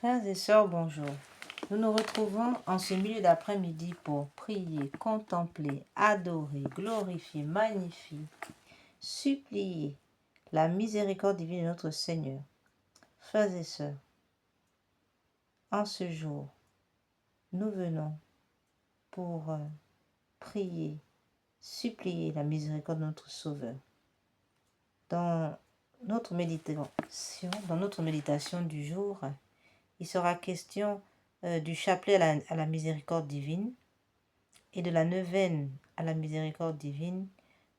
Frères et sœurs, bonjour. Nous nous retrouvons en ce milieu d'après-midi pour prier, contempler, adorer, glorifier, magnifier, supplier la miséricorde divine de notre Seigneur. Frères et sœurs, en ce jour, nous venons pour prier, supplier la miséricorde de notre Sauveur. Dans notre méditation du jour, il sera question du chapelet à la miséricorde divine et de la neuvaine à la miséricorde divine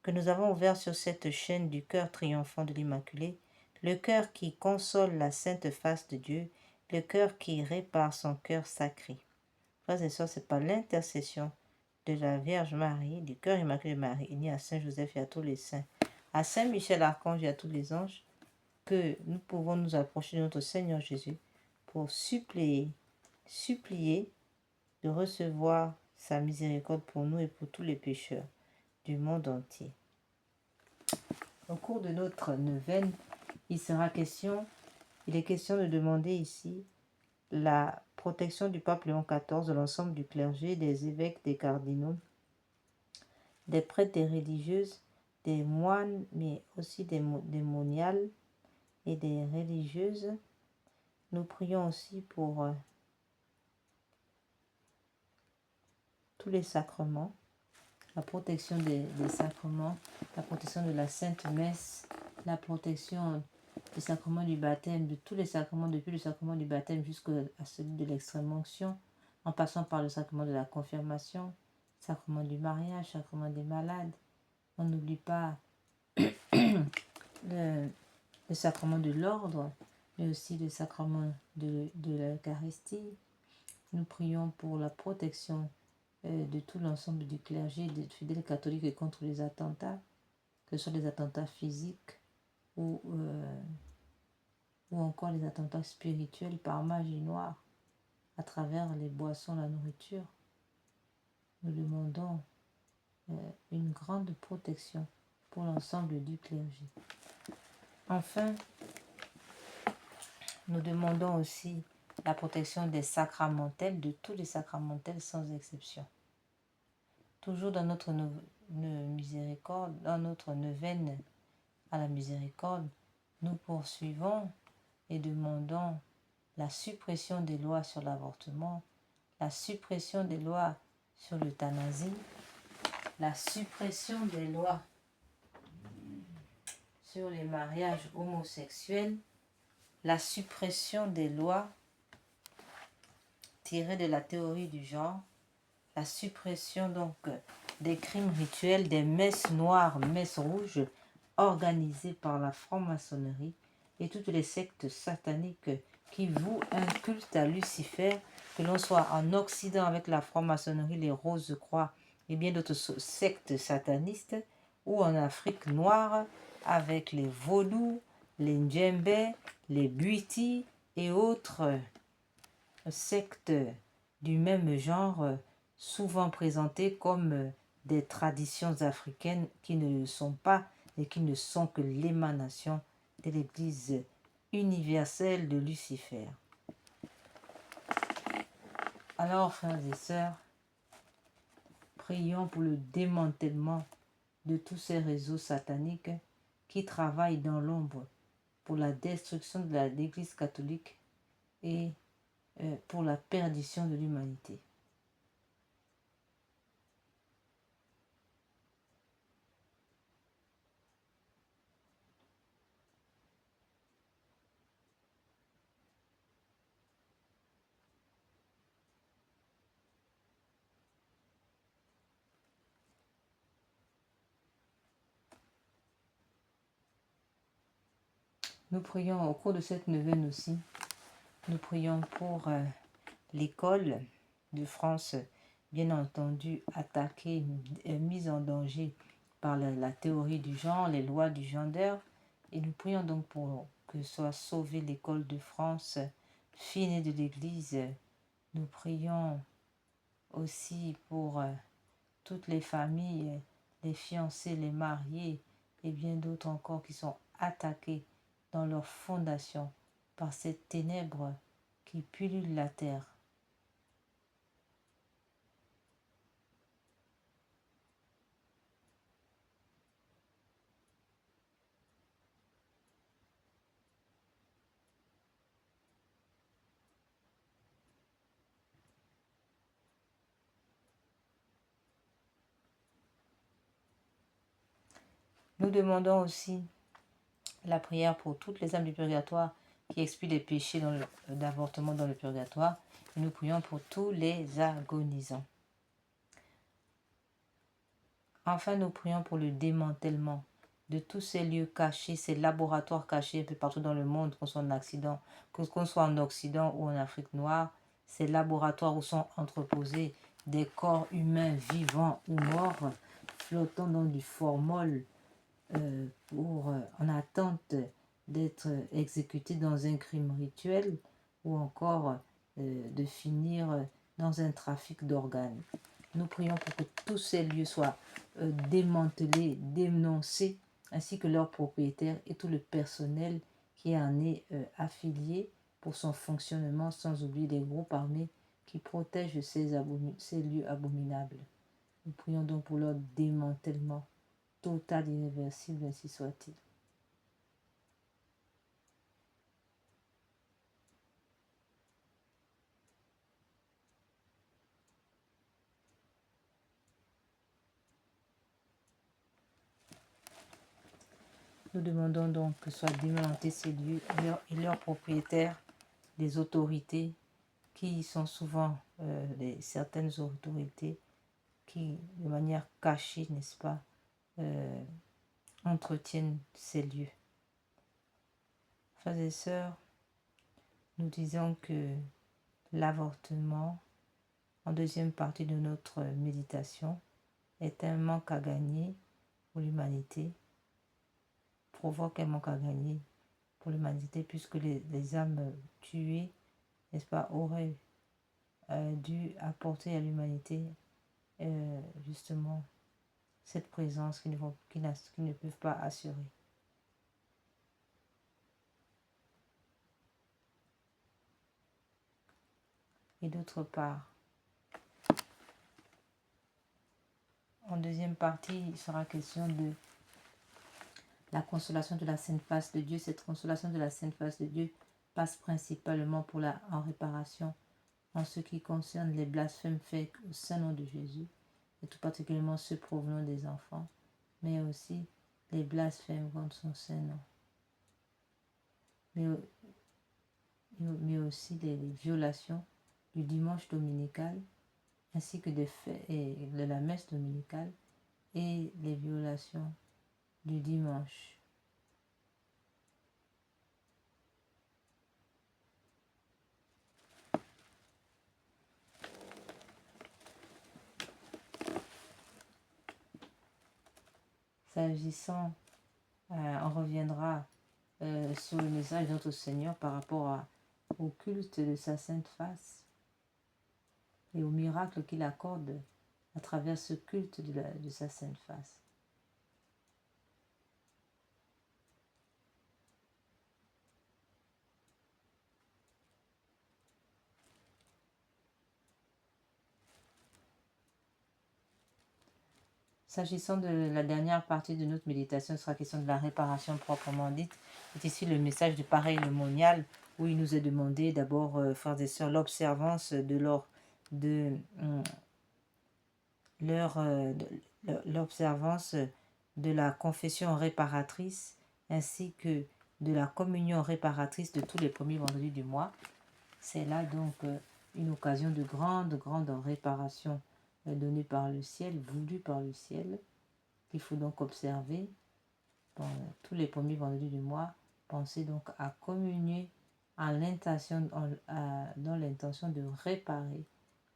que nous avons ouvert sur cette chaîne du cœur triomphant de l'Immaculée, le cœur qui console la sainte face de Dieu, le cœur qui répare son cœur sacré. Frères et sœurs, c'est par l'intercession de la Vierge Marie, du cœur immaculé de Marie, unie à Saint Joseph et à tous les saints, à Saint Michel Archange et à tous les anges, que nous pouvons nous approcher de notre Seigneur Jésus pour supplier de recevoir sa miséricorde pour nous et pour tous les pécheurs du monde entier. Au cours de notre neuvaine, il est question de demander ici la protection du pape Léon XIV, de l'ensemble du clergé, des évêques, des cardinaux, des prêtres, des religieuses, des moines, mais aussi des moniales et des religieuses. Nous prions aussi pour tous les sacrements, la protection des sacrements, la protection de la Sainte Messe, la protection du sacrement du baptême, de tous les sacrements, depuis le sacrement du baptême jusqu'à celui de l'extrême-onction, en passant par le sacrement de la confirmation, sacrement du mariage, sacrement des malades. On n'oublie pas le sacrement de l'ordre, mais aussi le sacrement de l'Eucharistie. Nous prions pour la protection de tout l'ensemble du clergé, des fidèles catholiques contre les attentats, que ce soit les attentats physiques ou encore les attentats spirituels par magie noire à travers les boissons, la nourriture. Nous demandons une grande protection pour l'ensemble du clergé. Enfin, nous demandons aussi la protection des sacramentels, de tous les sacramentels sans exception. Toujours dans notre miséricorde, dans notre neuvaine à la miséricorde, nous poursuivons et demandons la suppression des lois sur l'avortement, la suppression des lois sur l'euthanasie, la suppression des lois sur les mariages homosexuels, la suppression des lois tirées de la théorie du genre, la suppression donc des crimes rituels, des messes noires, messes rouges organisées par la franc-maçonnerie et toutes les sectes sataniques qui vouent un culte à Lucifer, que l'on soit en Occident avec la franc-maçonnerie, les Rose-Croix et bien d'autres sectes satanistes, ou en Afrique noire avec les vaudous, les Ndjembe, les Buiti et autres sectes du même genre, souvent présentées comme des traditions africaines qui ne le sont pas et qui ne sont que l'émanation de l'Église universelle de Lucifer. Alors, frères et sœurs, prions pour le démantèlement de tous ces réseaux sataniques qui travaillent dans l'ombre pour la destruction de l'Église catholique et pour la perdition de l'humanité. Nous prions au cours de cette neuvaine aussi, nous prions pour l'école de France, bien entendu attaquée, mise en danger par la théorie du genre, les lois du gender, et nous prions donc pour que soit sauvée l'école de France, fille née de l'Église. Nous prions aussi pour toutes les familles, les fiancés, les mariés et bien d'autres encore qui sont attaqués dans leur fondation par cette ténèbre qui pullulent la terre. Nous demandons aussi la prière pour toutes les âmes du purgatoire qui expient les péchés d'avortement dans le purgatoire. Et nous prions pour tous les agonisants. Enfin, nous prions pour le démantèlement de tous ces lieux cachés, ces laboratoires cachés un peu partout dans le monde, qu'on soit en Occident ou en Afrique noire, ces laboratoires où sont entreposés des corps humains vivants ou morts, flottant dans du formol en attente d'être exécutés dans un crime rituel ou encore de finir dans un trafic d'organes. Nous prions pour que tous ces lieux soient démantelés, dénoncés, ainsi que leurs propriétaires et tout le personnel qui en est affilié pour son fonctionnement, sans oublier les groupes armés qui protègent ces lieux abominables. Nous prions donc pour leur démantèlement total, irréversible, ainsi soit-il. Nous demandons donc que soient démantelés ces lieux et leurs propriétaires, les autorités, qui sont souvent certaines autorités qui, de manière cachée, n'est-ce pas, entretiennent ces lieux. Frères et sœurs, nous disons que l'avortement, en deuxième partie de notre méditation, est un manque à gagner pour l'humanité, provoque un manque à gagner pour l'humanité, puisque les âmes tuées, n'est-ce pas, auraient dû apporter à l'humanité justement cette présence qu'ils ne peuvent pas assurer. Et d'autre part, en deuxième partie, il sera question de la consolation de la Sainte Face de Dieu. Cette consolation de la Sainte Face de Dieu passe principalement en réparation en ce qui concerne les blasphèmes faits au Saint-Nom de Jésus, et tout particulièrement ceux provenant des enfants, mais aussi les blasphèmes contre son Saint-Nom. Mais aussi les violations du dimanche dominical, ainsi que des faits et de la messe dominicale, et les violations du dimanche. S'agissant, on reviendra sur le message de notre Seigneur par rapport au culte de sa Sainte Face et au miracle qu'il accorde à travers ce culte de sa Sainte Face. S'agissant de la dernière partie de notre méditation, ce sera question de la réparation proprement dite. C'est ici le message du pareil le monial, où il nous est demandé d'abord, frères et sœurs, l'observance l'observance de la confession réparatrice, ainsi que de la communion réparatrice de tous les premiers vendredis du mois. C'est là donc une occasion de grande réparation donnée par le ciel, voulue par le ciel, qu'il faut donc observer tous les premiers vendredis du mois. Pensez donc à communier dans l'intention de réparer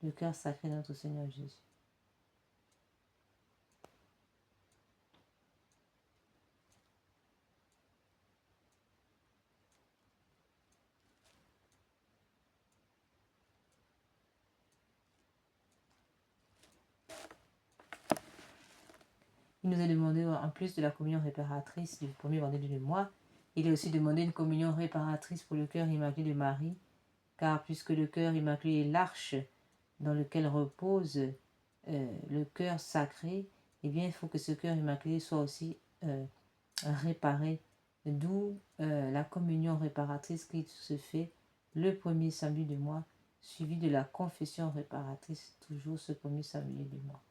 le cœur sacré de notre Seigneur Jésus. Il nous a demandé, en plus de la communion réparatrice du premier vendredi du mois, il est aussi demandé une communion réparatrice pour le cœur immaculé de Marie, car puisque le cœur immaculé est l'arche dans lequel repose le cœur sacré, eh bien il faut que ce cœur immaculé soit aussi réparé, d'où la communion réparatrice qui se fait le premier samedi du mois, suivi de la confession réparatrice, toujours ce premier samedi du mois.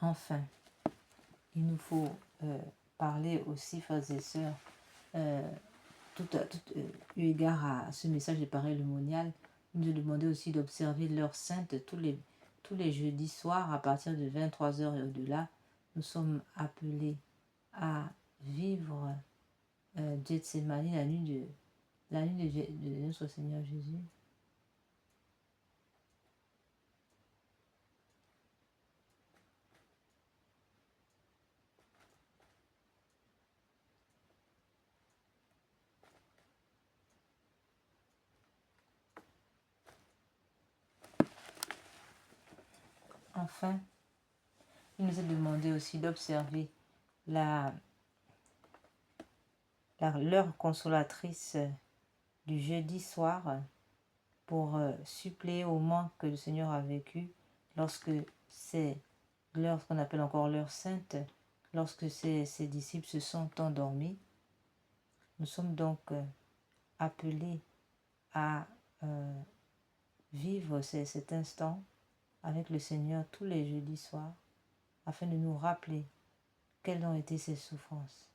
Enfin, il nous faut parler aussi, frères et sœurs, eu égard à ce message de pareil monial, nous demander aussi d'observer l'heure sainte tous les jeudis soirs à partir de 23h et au-delà. Nous sommes appelés à vivre Gethsemane, la nuit de notre Seigneur Jésus. Enfin, il nous est demandé aussi d'observer l'heure consolatrice du jeudi soir pour suppléer au manque que le Seigneur a vécu lorsque c'est l'heure qu'on appelle encore l'heure sainte, lorsque ses disciples se sont endormis. Nous sommes donc appelés à vivre cet instant avec le Seigneur tous les jeudis soirs afin de nous rappeler quelles ont été ses souffrances.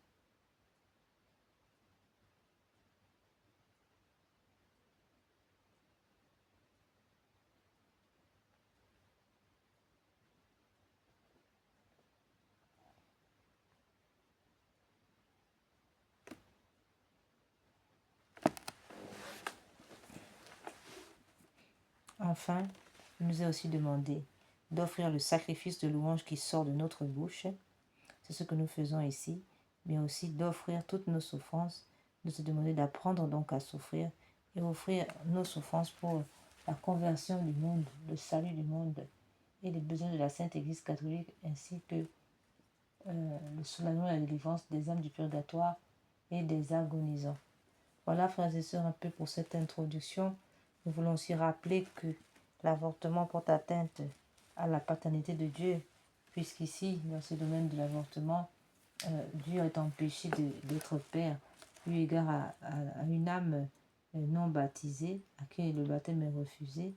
Enfin, il nous est aussi demandé d'offrir le sacrifice de louange qui sort de notre bouche. C'est ce que nous faisons ici, mais aussi d'offrir toutes nos souffrances, de se demander d'apprendre donc à souffrir et offrir nos souffrances pour la conversion du monde, le salut du monde et les besoins de la Sainte Église catholique, ainsi que le soulagement et la délivrance des âmes du purgatoire et des agonisants. Voilà, frères et sœurs, un peu pour cette introduction. Nous voulons aussi rappeler que l'avortement porte atteinte à la paternité de Dieu, puisqu'ici, dans ce domaine de l'avortement, Dieu est empêché d'être père, eu égard à une âme non baptisée, à qui le baptême est refusé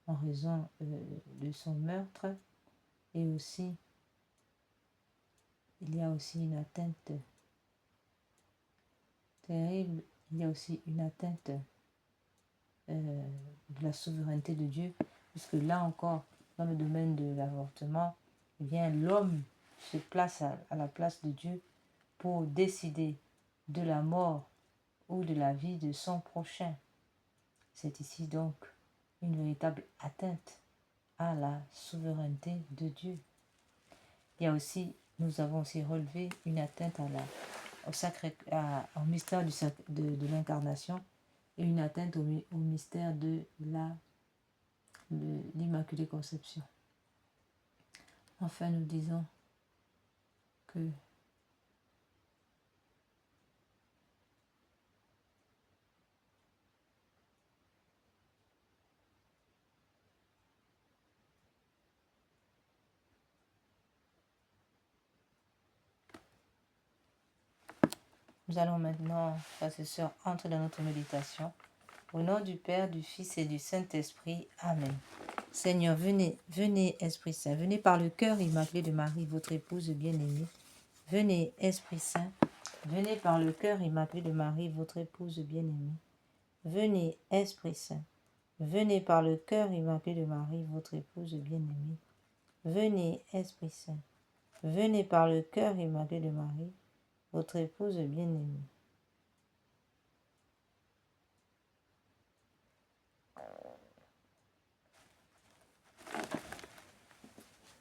en raison de son meurtre. Et aussi, il y a aussi une atteinte terrible, il y a aussi une atteinte de la souveraineté de Dieu, puisque là encore, dans le domaine de l'avortement, eh bien, l'homme se place à la place de Dieu pour décider de la mort ou de la vie de son prochain. C'est ici donc une véritable atteinte à la souveraineté de Dieu. Il y a aussi, nous avons aussi relevé une atteinte au mystère de l'incarnation et une atteinte au mystère de l'Immaculée Conception. Enfin, nous disons que nous allons maintenant, frères et sœurs, entrer dans notre méditation. Au nom du Père, du Fils et du Saint-Esprit. Amen. Seigneur, venez, venez, Esprit Saint, venez par le cœur immaculé de Marie, votre épouse bien-aimée. Venez, Esprit Saint, venez par le cœur immaculé de Marie, votre épouse bien-aimée. Venez, Esprit Saint, venez par le cœur immaculé de Marie, votre épouse bien-aimée. Venez, Esprit Saint, venez par le cœur immaculé de Marie, votre épouse bien-aimée.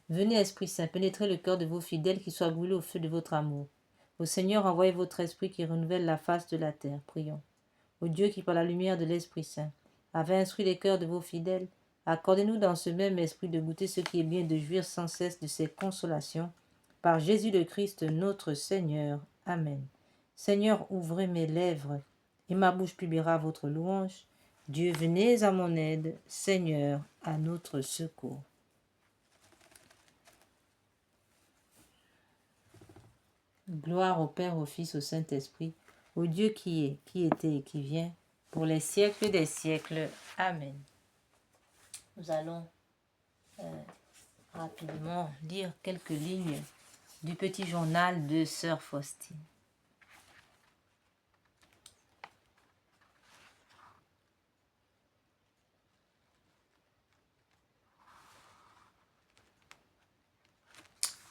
Venez, Esprit Saint, pénétrez le cœur de vos fidèles qui soient brûlés au feu de votre amour. Au Seigneur, envoyez votre esprit qui renouvelle la face de la terre. Prions. Ô Dieu qui, par la lumière de l'Esprit Saint, avait instruit les cœurs de vos fidèles, accordez-nous dans ce même esprit de goûter ce qui est bien, de jouir sans cesse de ses consolations. Par Jésus le Christ, notre Seigneur. Amen. Seigneur, ouvrez mes lèvres, et ma bouche publiera votre louange. Dieu, venez à mon aide, Seigneur, à notre secours. Gloire au Père, au Fils, au Saint-Esprit, au Dieu qui est, qui était et qui vient, pour les siècles des siècles. Amen. Nous allons rapidement lire quelques lignes du petit journal de Sœur Faustine.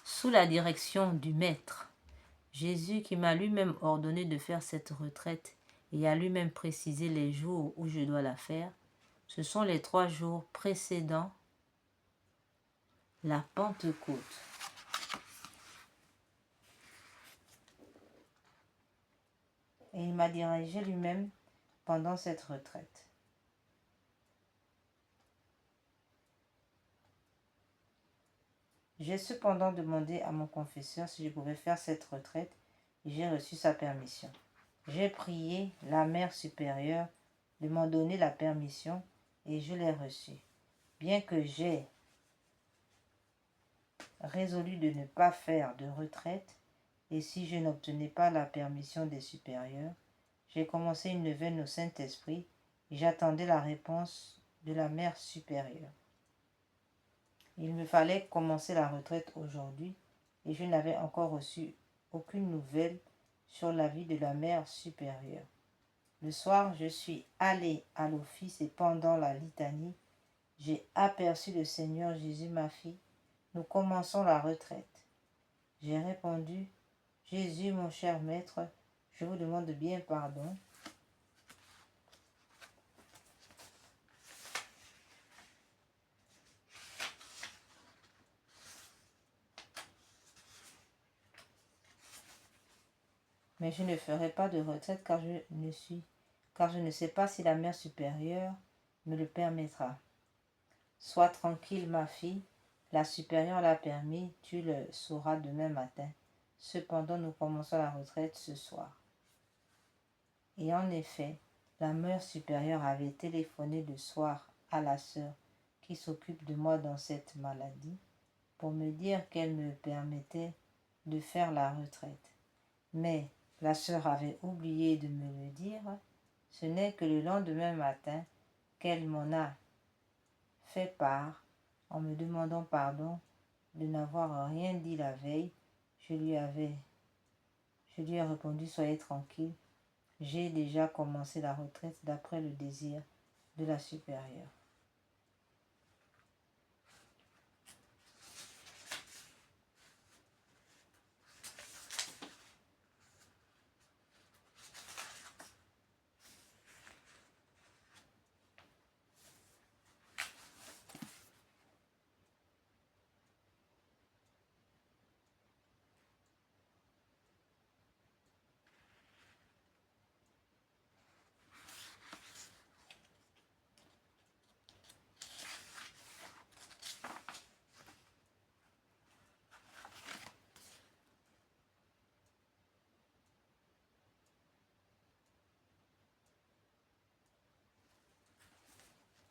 Sous la direction du Maître, Jésus qui m'a lui-même ordonné de faire cette retraite et a lui-même précisé les jours où je dois la faire, ce sont les 3 jours précédant la Pentecôte. Et il m'a dirigé lui-même pendant cette retraite. J'ai cependant demandé à mon confesseur si je pouvais faire cette retraite et j'ai reçu sa permission. J'ai prié la Mère supérieure de m'en donner la permission et je l'ai reçue. Bien que j'ai résolu de ne pas faire de retraite et si je n'obtenais pas la permission des supérieurs, j'ai commencé une neuvaine au Saint-Esprit et j'attendais la réponse de la Mère supérieure. Il me fallait commencer la retraite aujourd'hui et je n'avais encore reçu aucune nouvelle sur la vie de la Mère supérieure. Le soir, je suis allée à l'office et pendant la litanie, j'ai aperçu le Seigneur Jésus, ma fille. Nous commençons la retraite. J'ai répondu, Jésus, mon cher maître, je vous demande bien pardon. Mais je ne ferai pas de retraite car je ne sais pas si la Mère supérieure me le permettra. Sois tranquille, ma fille, la supérieure l'a permis, tu le sauras demain matin. Cependant, nous commençons la retraite ce soir. Et en effet, la Mère supérieure avait téléphoné le soir à la sœur qui s'occupe de moi dans cette maladie pour me dire qu'elle me permettait de faire la retraite. Mais la sœur avait oublié de me le dire. Ce n'est que le lendemain matin qu'elle m'en a fait part en me demandant pardon de n'avoir rien dit la veille. Je lui ai répondu, soyez tranquille, j'ai déjà commencé la retraite d'après le désir de la supérieure.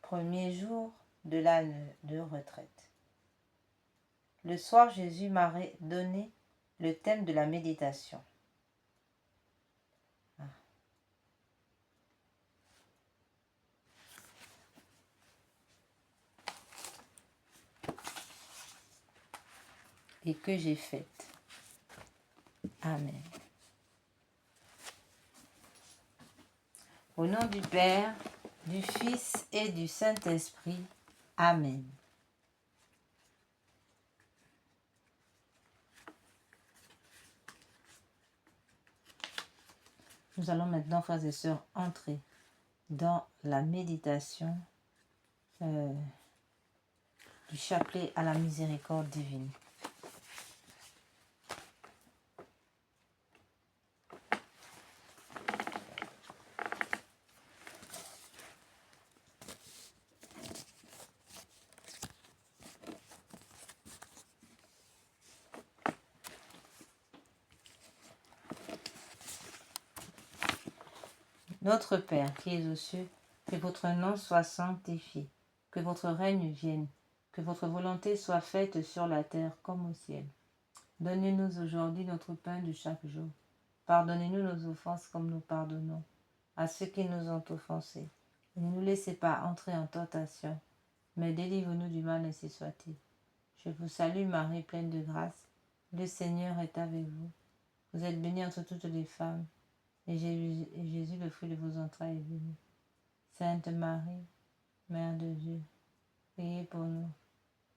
Premier jour de l'année de retraite. Le soir, Jésus m'a donné le thème de la méditation. Et que j'ai faite. Amen. Au nom du Père, du Fils et du Saint-Esprit. Amen. Nous allons maintenant, frères et sœurs, entrer dans la méditation du chapelet à la miséricorde divine. Notre Père qui es aux cieux, que votre nom soit sanctifié, que votre règne vienne, que votre volonté soit faite sur la terre comme au ciel. Donnez-nous aujourd'hui notre pain de chaque jour. Pardonnez-nous nos offenses comme nous pardonnons à ceux qui nous ont offensés. Et ne nous laissez pas entrer en tentation, mais délivre-nous du mal, ainsi soit-il. Je vous salue Marie, pleine de grâce. Le Seigneur est avec vous. Vous êtes bénie entre toutes les femmes, et Jésus, le fruit de vos entrailles, est béni. Sainte Marie, Mère de Dieu, priez pour nous,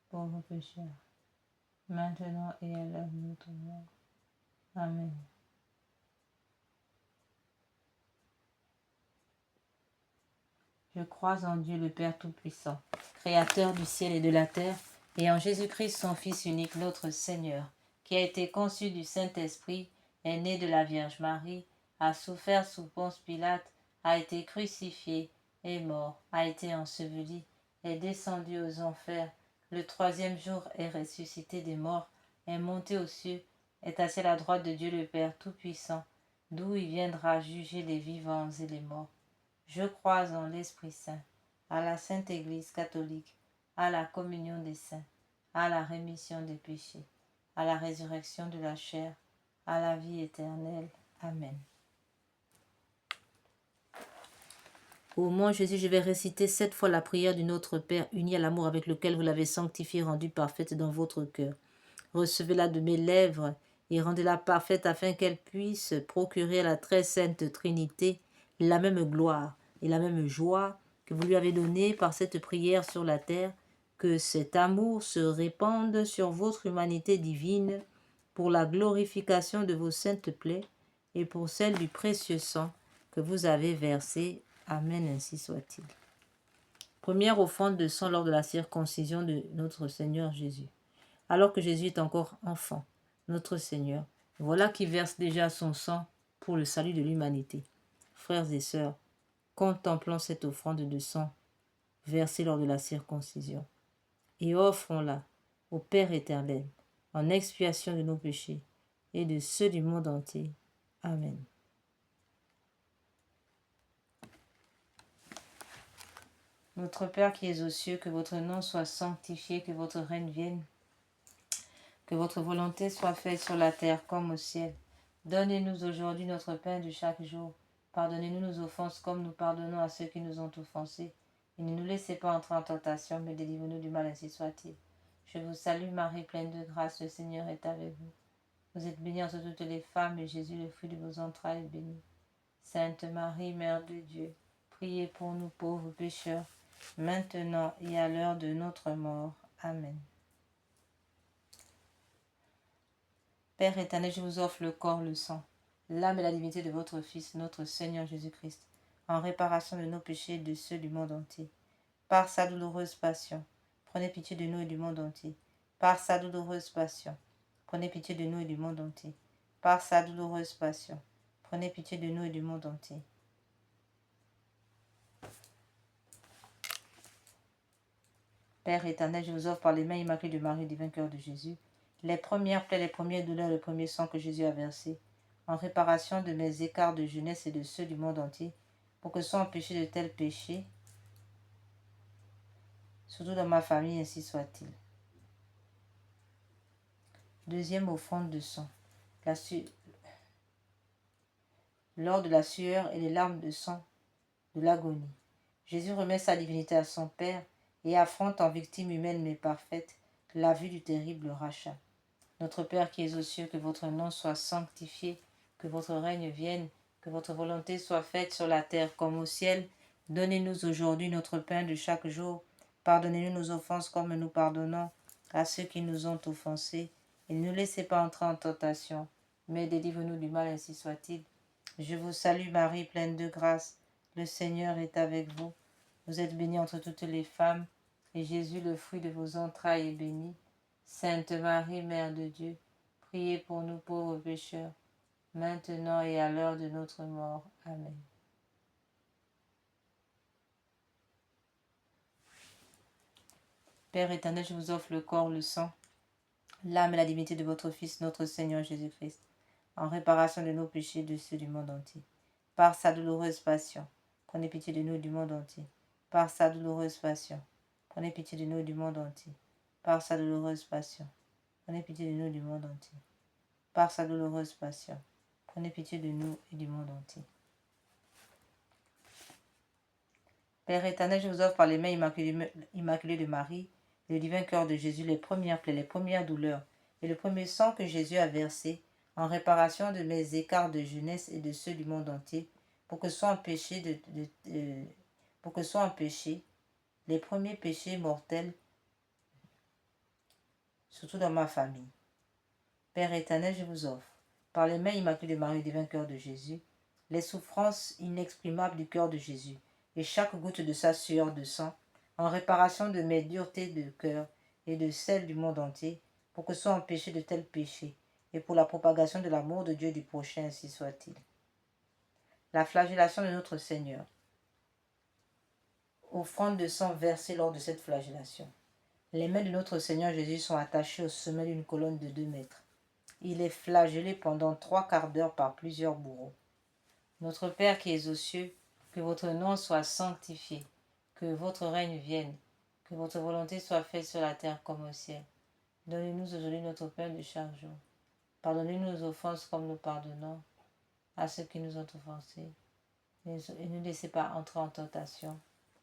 pauvres pécheurs, maintenant et à l'heure de notre mort. Amen. Je crois en Dieu le Père Tout-Puissant, Créateur du ciel et de la terre, et en Jésus-Christ, son Fils unique, notre Seigneur, qui a été conçu du Saint-Esprit, est né de la Vierge Marie, a souffert sous Ponce Pilate, a été crucifié, est mort, a été enseveli, est descendu aux enfers, le troisième jour est ressuscité des morts, est monté aux cieux, est assis à la droite de Dieu le Père Tout-Puissant, d'où il viendra juger les vivants et les morts. Je crois en l'Esprit Saint, à la Sainte Église catholique, à la communion des saints, à la rémission des péchés, à la résurrection de la chair, à la vie éternelle. Amen. Au mon Jésus, je vais réciter 7 fois la prière du Notre Père, unie à l'amour avec lequel vous l'avez sanctifiée, rendue parfaite dans votre cœur. Recevez-la de mes lèvres et rendez-la parfaite afin qu'elle puisse procurer à la très sainte Trinité la même gloire et la même joie que vous lui avez donnée par cette prière sur la terre, que cet amour se répande sur votre humanité divine pour la glorification de vos saintes plaies et pour celle du précieux sang que vous avez versé. Amen, ainsi soit-il. Première offrande de sang lors de la circoncision de notre Seigneur Jésus. Alors que Jésus est encore enfant, notre Seigneur, voilà qui verse déjà son sang pour le salut de l'humanité. Frères et sœurs, contemplons cette offrande de sang versée lors de la circoncision et offrons-la au Père éternel en expiation de nos péchés et de ceux du monde entier. Amen. Notre Père qui es aux cieux, que votre nom soit sanctifié, que votre règne vienne, que votre volonté soit faite sur la terre comme au ciel. Donnez-nous aujourd'hui notre pain de chaque jour. Pardonnez-nous nos offenses comme nous pardonnons à ceux qui nous ont offensés. Et ne nous laissez pas entrer en tentation, mais délivre-nous du mal, ainsi soit-il. Je vous salue Marie, pleine de grâce, le Seigneur est avec vous. Vous êtes bénie entre toutes les femmes, et Jésus, le fruit de vos entrailles, est béni. Sainte Marie, Mère de Dieu, priez pour nous pauvres pécheurs, maintenant et à l'heure de notre mort. Amen. Père éternel, je vous offre le corps, le sang, l'âme et la divinité de votre Fils, notre Seigneur Jésus-Christ, en réparation de nos péchés et de ceux du monde entier. Par sa douloureuse passion, prenez pitié de nous et du monde entier. Par sa douloureuse passion, prenez pitié de nous et du monde entier. Par sa douloureuse passion, prenez pitié de nous et du monde entier. Père éternel, je vous offre par les mains immaculées de Marie, divin cœur de Jésus, les premières plaies, les premières douleurs, le premier sang que Jésus a versé, en réparation de mes écarts de jeunesse et de ceux du monde entier, pour que soient empêchés de tels péchés, surtout dans ma famille, ainsi soit-il. Deuxième offrande de sang. Lors de la sueur et les larmes de sang de l'agonie, Jésus remet sa divinité à son Père et affronte en victime humaine mais parfaite la vue du terrible rachat. Notre Père qui es aux cieux, que votre nom soit sanctifié, que votre règne vienne, que votre volonté soit faite sur la terre comme au ciel. Donnez-nous aujourd'hui notre pain de chaque jour. Pardonnez-nous nos offenses comme nous pardonnons à ceux qui nous ont offensés. Et ne nous laissez pas entrer en tentation, mais délivre-nous du mal, ainsi soit-il. Je vous salue Marie, pleine de grâce. Le Seigneur est avec vous. Vous êtes bénie entre toutes les femmes, et Jésus, le fruit de vos entrailles, est béni. Sainte Marie, Mère de Dieu, priez pour nous pauvres pécheurs, maintenant et à l'heure de notre mort. Amen. Père éternel, je vous offre le corps, le sang, l'âme et la divinité de votre Fils, notre Seigneur Jésus-Christ, en réparation de nos péchés et de ceux du monde entier. par sa douloureuse passion, prenez pitié de nous et du monde entier. Par sa douloureuse passion, prenez pitié de nous et du monde entier. Par sa douloureuse passion, prenez pitié de nous et du monde entier. Par sa douloureuse passion, prenez pitié de nous et du monde entier. Père éternel, je vous offre par les mains immaculées de Marie, le divin cœur de Jésus, les premières plaies, les premières douleurs et le premier sang que Jésus a versé en réparation de mes écarts de jeunesse et de ceux du monde entier, pour que soient empêchés les premiers péchés mortels, surtout dans ma famille. Père éternel, je vous offre, par les mains immaculées de Marie, le divin cœur de Jésus, les souffrances inexprimables du cœur de Jésus, et chaque goutte de sa sueur de sang, en réparation de mes duretés de cœur et de celles du monde entier, pour que soient empêchés de tels péchés, et pour la propagation de l'amour de Dieu du prochain, ainsi soit-il. La flagellation de notre Seigneur. Offrande de sang versée lors de cette flagellation. Les mains de notre Seigneur Jésus sont attachées au sommet d'une colonne de 2 mètres. Il est flagellé pendant 3 quarts d'heure par plusieurs bourreaux. Notre Père qui es aux cieux, que votre nom soit sanctifié, que votre règne vienne, que votre volonté soit faite sur la terre comme au ciel. Donnez-nous aujourd'hui notre pain de chaque jour. Pardonnez-nous nos offenses comme nous pardonnons à ceux qui nous ont offensés. Et ne laissez pas entrer en tentation,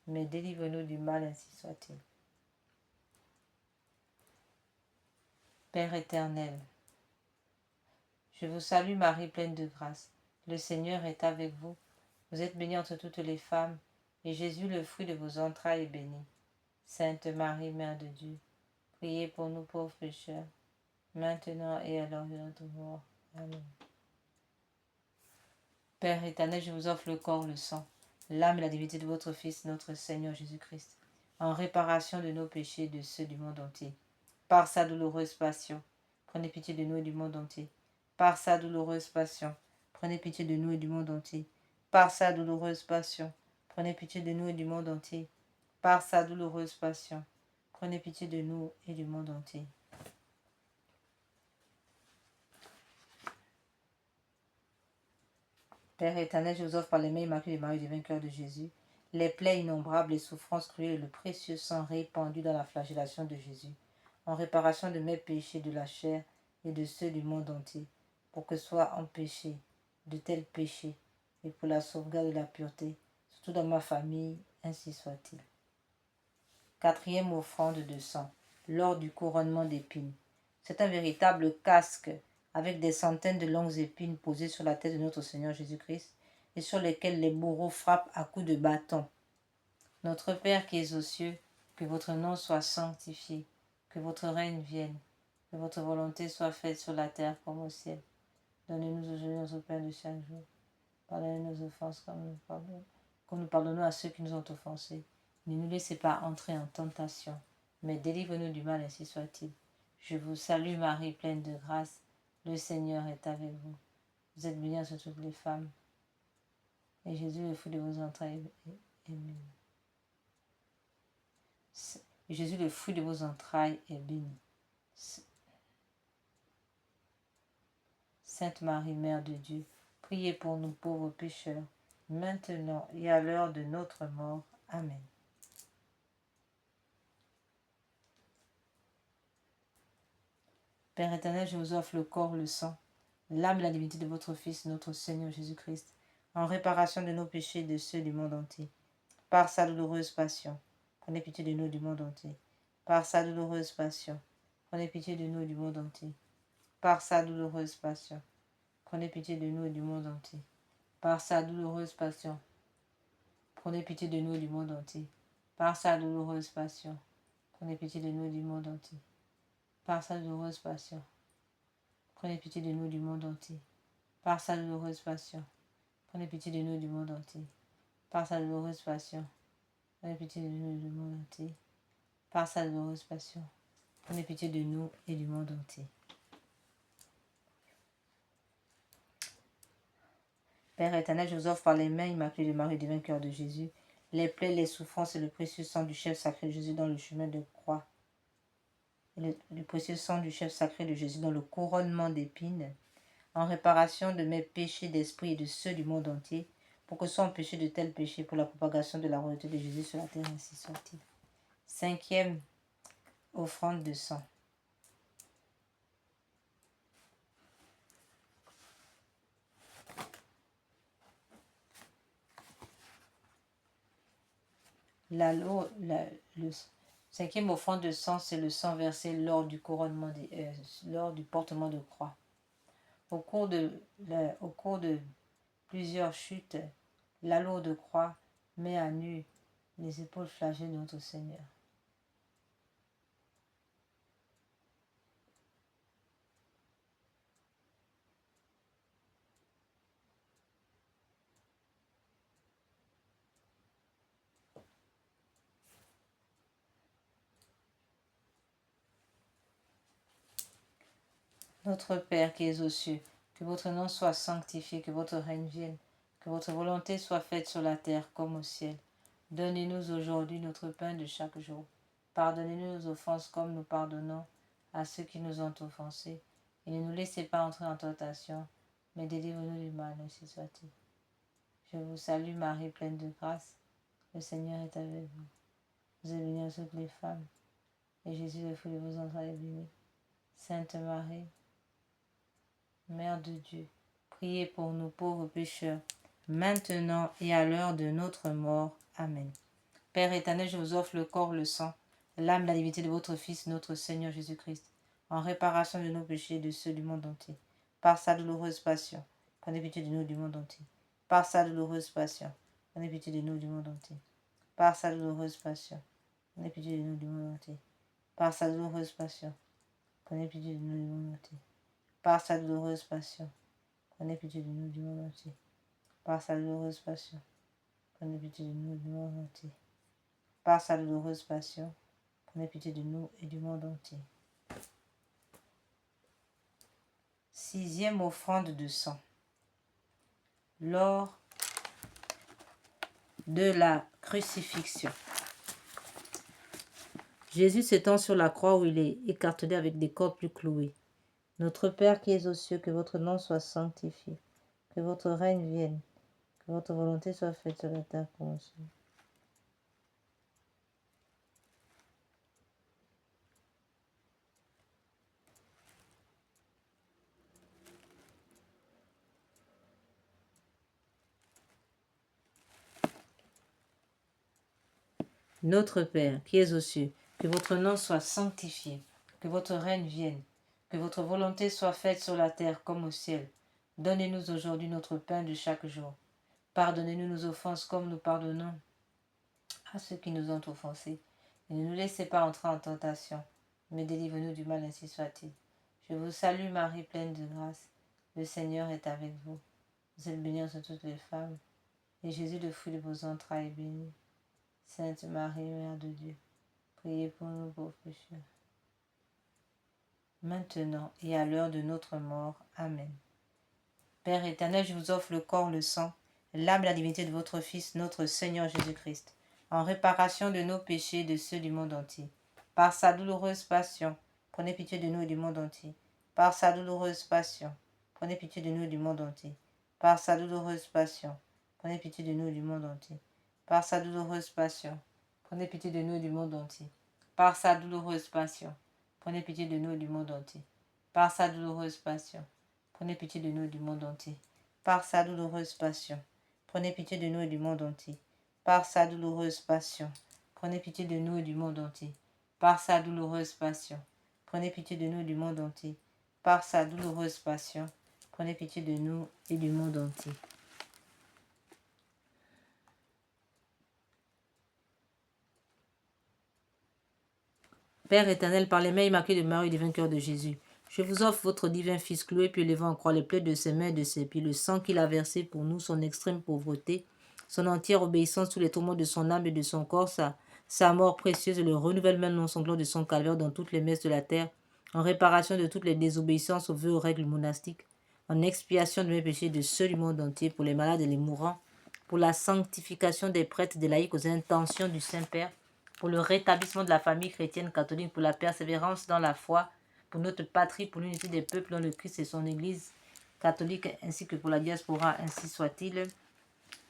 mais délivre-nous du mal, ainsi soit-il. Père éternel, je vous salue Marie, pleine de grâce. Le Seigneur est avec vous. Vous êtes bénie entre toutes les femmes, et Jésus, le fruit de vos entrailles, est béni. Sainte Marie, Mère de Dieu, priez pour nous pauvres pécheurs, maintenant et à l'heure de notre mort. Amen. Père éternel, je vous offre le corps, le sang, l'âme et la divinité de votre Fils, notre Seigneur Jésus-Christ, en réparation de nos péchés et de ceux du monde entier. Par sa douloureuse passion, prenez pitié de nous et du monde entier. Par sa douloureuse passion, prenez pitié de nous et du monde entier. Par sa douloureuse passion, prenez pitié de nous et du monde entier. Par sa douloureuse passion, prenez pitié de nous et du monde entier. Père éternel, je vous offre par les mains immaculées de Marie, du vainqueur de Jésus, les plaies innombrables, les souffrances cruelles et le précieux sang répandu dans la flagellation de Jésus, en réparation de mes péchés de la chair et de ceux du monde entier, pour que soient empêchés de tels péchés et pour la sauvegarde de la pureté, surtout dans ma famille, ainsi soit-il. 4e offrande de sang, lors du couronnement d'épines. C'est un véritable casque avec des centaines de longues épines posées sur la tête de notre Seigneur Jésus-Christ et sur lesquelles les bourreaux frappent à coups de bâton. Notre Père qui es aux cieux, que votre nom soit sanctifié, que votre règne vienne, que votre volonté soit faite sur la terre comme au ciel. Donnez-nous aujourd'hui notre pain de chaque jour. Pardonnez nos offenses comme nous pardonnons à ceux qui nous ont offensés. Ne nous laissez pas entrer en tentation, mais délivre-nous du mal, ainsi soit-il. Je vous salue Marie, pleine de grâce. Le Seigneur est avec vous. Vous êtes bénie entre toutes les femmes. Et Jésus, le fruit de vos entrailles, est béni. Et Jésus, le fruit de vos entrailles, est béni. Sainte Marie, Mère de Dieu, priez pour nous pauvres pécheurs, maintenant et à l'heure de notre mort. Amen. Père éternel, je vous offre le corps, le sang, l'âme et la divinité de votre Fils, notre Seigneur Jésus-Christ, en réparation de nos péchés et de ceux du monde entier. Par sa douloureuse passion, prenez pitié de nous du monde entier. Par sa douloureuse passion, prenez pitié de nous et du monde entier. Par sa douloureuse passion, prenez pitié de nous et du monde entier. Par sa douloureuse passion, prenez pitié de nous et du monde entier. Par sa douloureuse passion, prenez pitié de nous et du monde entier. Par sa douloureuse passion, prenez pitié de nous du monde entier. Par sa douloureuse passion, prenez pitié de nous du monde entier. Par sa douloureuse passion, prenez pitié de nous du monde entier. Par sa douloureuse passion, prenez pitié de nous et du monde entier. Père éternel, je vous offre par les mains immaculées de Marie, du vainqueur de Jésus, les plaies, les souffrances et le précieux sang du chef sacré de Jésus dans le chemin de croix. Et le précieux sang du chef sacré de Jésus dans le couronnement d'épines, en réparation de mes péchés d'esprit et de ceux du monde entier, pour que soit empêché de tels péchés, pour la propagation de la royauté de Jésus sur la terre, ainsi soit-il. Cinquième offrande de sang. Le cinquième offrande de sang, c'est le sang versé lors du couronnement, lors du portement de croix. Au cours de plusieurs chutes, la lourde croix met à nu les épaules flagellées de notre Seigneur. Notre Père qui es aux cieux, que votre nom soit sanctifié, que votre règne vienne, que votre volonté soit faite sur la terre comme au ciel. Donnez-nous aujourd'hui notre pain de chaque jour. Pardonnez-nous nos offenses comme nous pardonnons à ceux qui nous ont offensés. Et ne nous laissez pas entrer en tentation, mais délivre-nous du mal, ainsi soit-il. Je vous salue Marie, pleine de grâce. Le Seigneur est avec vous. Vous êtes bénie entre toutes les femmes, et Jésus, le fruit de vos entrailles, est béni. Sainte Marie, Mère de Dieu, priez pour nous pauvres pécheurs, maintenant et à l'heure de notre mort. Amen. Père éternel, je vous offre le corps, le sang, l'âme, la divinité de votre Fils, notre Seigneur Jésus-Christ, en réparation de nos péchés et de ceux du monde entier. Par sa douloureuse passion, prenez pitié de nous du monde entier. Par sa douloureuse passion, prenez pitié de nous du monde entier. Par sa douloureuse passion, prenez pitié de nous du monde entier. Par sa douloureuse passion, prenez pitié de nous du monde entier. Par sa douloureuse passion, prenez pitié de nous du monde entier. Par sa douloureuse passion, prenez pitié de nous du monde entier. Par sa douloureuse passion, prenez pitié de nous et du monde entier. Sixième offrande de sang. Lors de la crucifixion. Jésus s'étend sur la croix où il est écartelé avec des cordes plus clouées. Notre Père qui es aux cieux, que votre nom soit sanctifié, que votre règne vienne, que votre volonté soit faite sur la terre comme au ciel. Notre Père qui es aux cieux, que votre nom soit sanctifié, que votre règne vienne, que votre volonté soit faite sur la terre comme au ciel. Donnez-nous aujourd'hui notre pain de chaque jour. Pardonnez-nous nos offenses comme nous pardonnons à ceux qui nous ont offensés. Et ne nous laissez pas entrer en tentation, mais délivre-nous du mal, ainsi soit-il. Je vous salue Marie, pleine de grâce. Le Seigneur est avec vous. Vous êtes bénie entre toutes les femmes, et Jésus, le fruit de vos entrailles, est béni. Sainte Marie, Mère de Dieu, priez pour nous pauvres pécheurs, maintenant et à l'heure de notre mort. Amen. Père éternel, je vous offre le corps, le sang, l'âme et la divinité de votre Fils, notre Seigneur Jésus-Christ, en réparation de nos péchés et de ceux du monde entier. Par sa douloureuse passion, prenez pitié de nous et du monde entier. Par sa douloureuse passion, prenez pitié de nous et du monde entier. Par sa douloureuse passion, prenez pitié de nous et du monde entier. Par sa douloureuse passion, prenez pitié de nous et du monde entier. Par sa douloureuse passion, prenez pitié de nous et du monde entier. Par sa douloureuse passion, prenez pitié de nous et du monde entier. Par sa douloureuse passion, prenez pitié de nous et du monde entier. Par sa douloureuse passion, prenez pitié de nous et du monde entier. Par sa douloureuse passion, prenez pitié de nous et du monde entier. Par sa douloureuse passion, prenez pitié de nous et du monde entier. Père éternel, par les mains immaculées de Marie, divin cœur de Jésus, je vous offre votre divin Fils cloué puis élevé en croix, les plaies de ses mains et de ses pieds, le sang qu'il a versé pour nous, son extrême pauvreté, son entière obéissance, tous les tourments de son âme et de son corps, sa mort précieuse et le renouvellement non sanglant de son calvaire dans toutes les messes de la terre, en réparation de toutes les désobéissances aux vœux aux règles monastiques, en expiation de mes péchés de ceux du monde entier, pour les malades et les mourants, pour la sanctification des prêtres et des laïcs aux intentions du Saint-Père, pour le rétablissement de la famille chrétienne catholique, pour la persévérance dans la foi, pour notre patrie, pour l'unité des peuples dans le Christ et son Église catholique, ainsi que pour la diaspora, ainsi soit-il.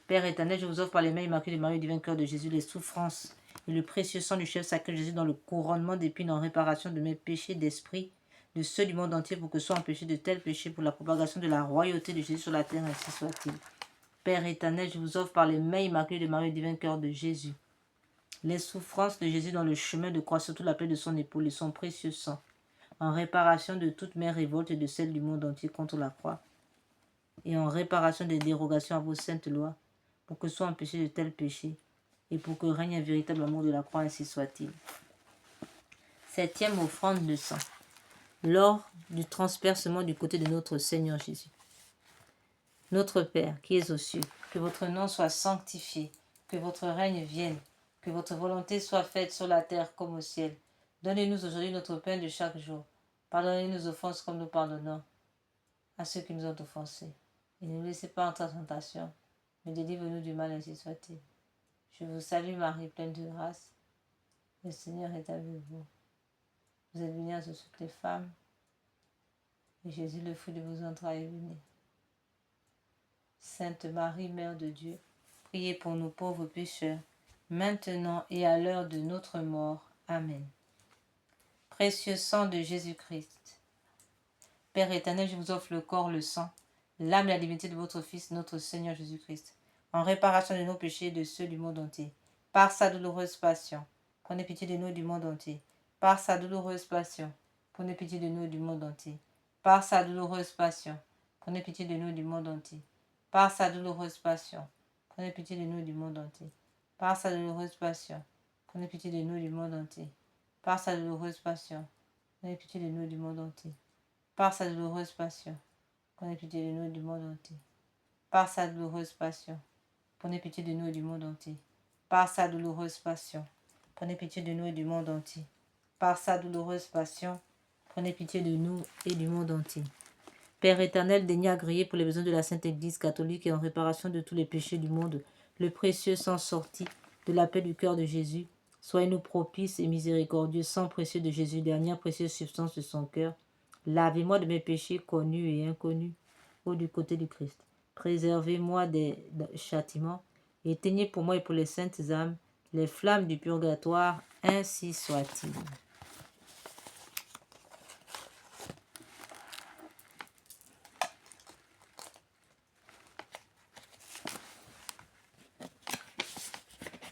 Père éternel, je vous offre par les mains immaculées de Marie, du vainqueur de Jésus, les souffrances et le précieux sang du chef sacré de Jésus dans le couronnement d'épines en réparation de mes péchés d'esprit, de ceux du monde entier, pour que soient empêchés de tels péchés pour la propagation de la royauté de Jésus sur la terre, ainsi soit-il. Père éternel, je vous offre par les mains immaculées de Marie, du vainqueur de Jésus, les souffrances de Jésus dans le chemin de croix, surtout la paix de son épaule et son précieux sang, en réparation de toutes mes révoltes et de celles du monde entier contre la croix, et en réparation des dérogations à vos saintes lois, pour que soient empêchés de tels péchés, et pour que règne un véritable amour de la croix, ainsi soit-il. 7e offrande de sang. Lors du transpercement du côté de notre Seigneur Jésus. Notre Père, qui es aux cieux, que votre nom soit sanctifié, que votre règne vienne, que votre volonté soit faite sur la terre comme au ciel. Donnez-nous aujourd'hui notre pain de chaque jour. Pardonnez nos offenses comme nous pardonnons à ceux qui nous ont offensés. Et ne nous laissez pas entrer en tentation, mais délivre-nous du mal, ainsi soit-il. Je vous salue Marie, pleine de grâce. Le Seigneur est avec vous. Vous êtes bénie entre toutes les femmes, et Jésus, le fruit de vos entrailles, est béni. Sainte Marie, Mère de Dieu, priez pour nous pauvres pécheurs, maintenant et à l'heure de notre mort. Amen. Précieux sang de Jésus-Christ. Père éternel, je vous offre le corps, le sang, l'âme et la divinité de votre Fils, notre Seigneur Jésus-Christ, en réparation de nos péchés et de ceux du monde entier. Par sa douloureuse passion, prenez pitié de nous et du monde entier. Par sa douloureuse passion, prenez pitié de nous et du monde entier. Par sa douloureuse passion, prenez pitié de nous et du monde entier. Par sa douloureuse passion, prenez pitié de nous et du monde entier. Par sa douloureuse passion, prenez pitié de nous et du monde entier. Par sa douloureuse passion, prenez pitié de nous et du monde entier. Par sa douloureuse passion, prenez pitié de nous et du monde entier. Par sa douloureuse passion, prenez pitié de nous et du monde entier. Par sa douloureuse passion, prenez pitié de nous et du monde entier. Par sa douloureuse passion, prenez pitié de nous et du monde entier. Père éternel, daignez agréer pour les besoins de la Sainte Église catholique et en réparation de tous les péchés du monde, le précieux sang sorti de la paix du cœur de Jésus. Soyez-nous propices et miséricordieux, sang précieux de Jésus, dernière précieuse substance de son cœur. Lavez-moi de mes péchés connus et inconnus, du côté du Christ. Préservez-moi des châtiments. Éteignez pour moi et pour les saintes âmes les flammes du purgatoire, ainsi soit-il.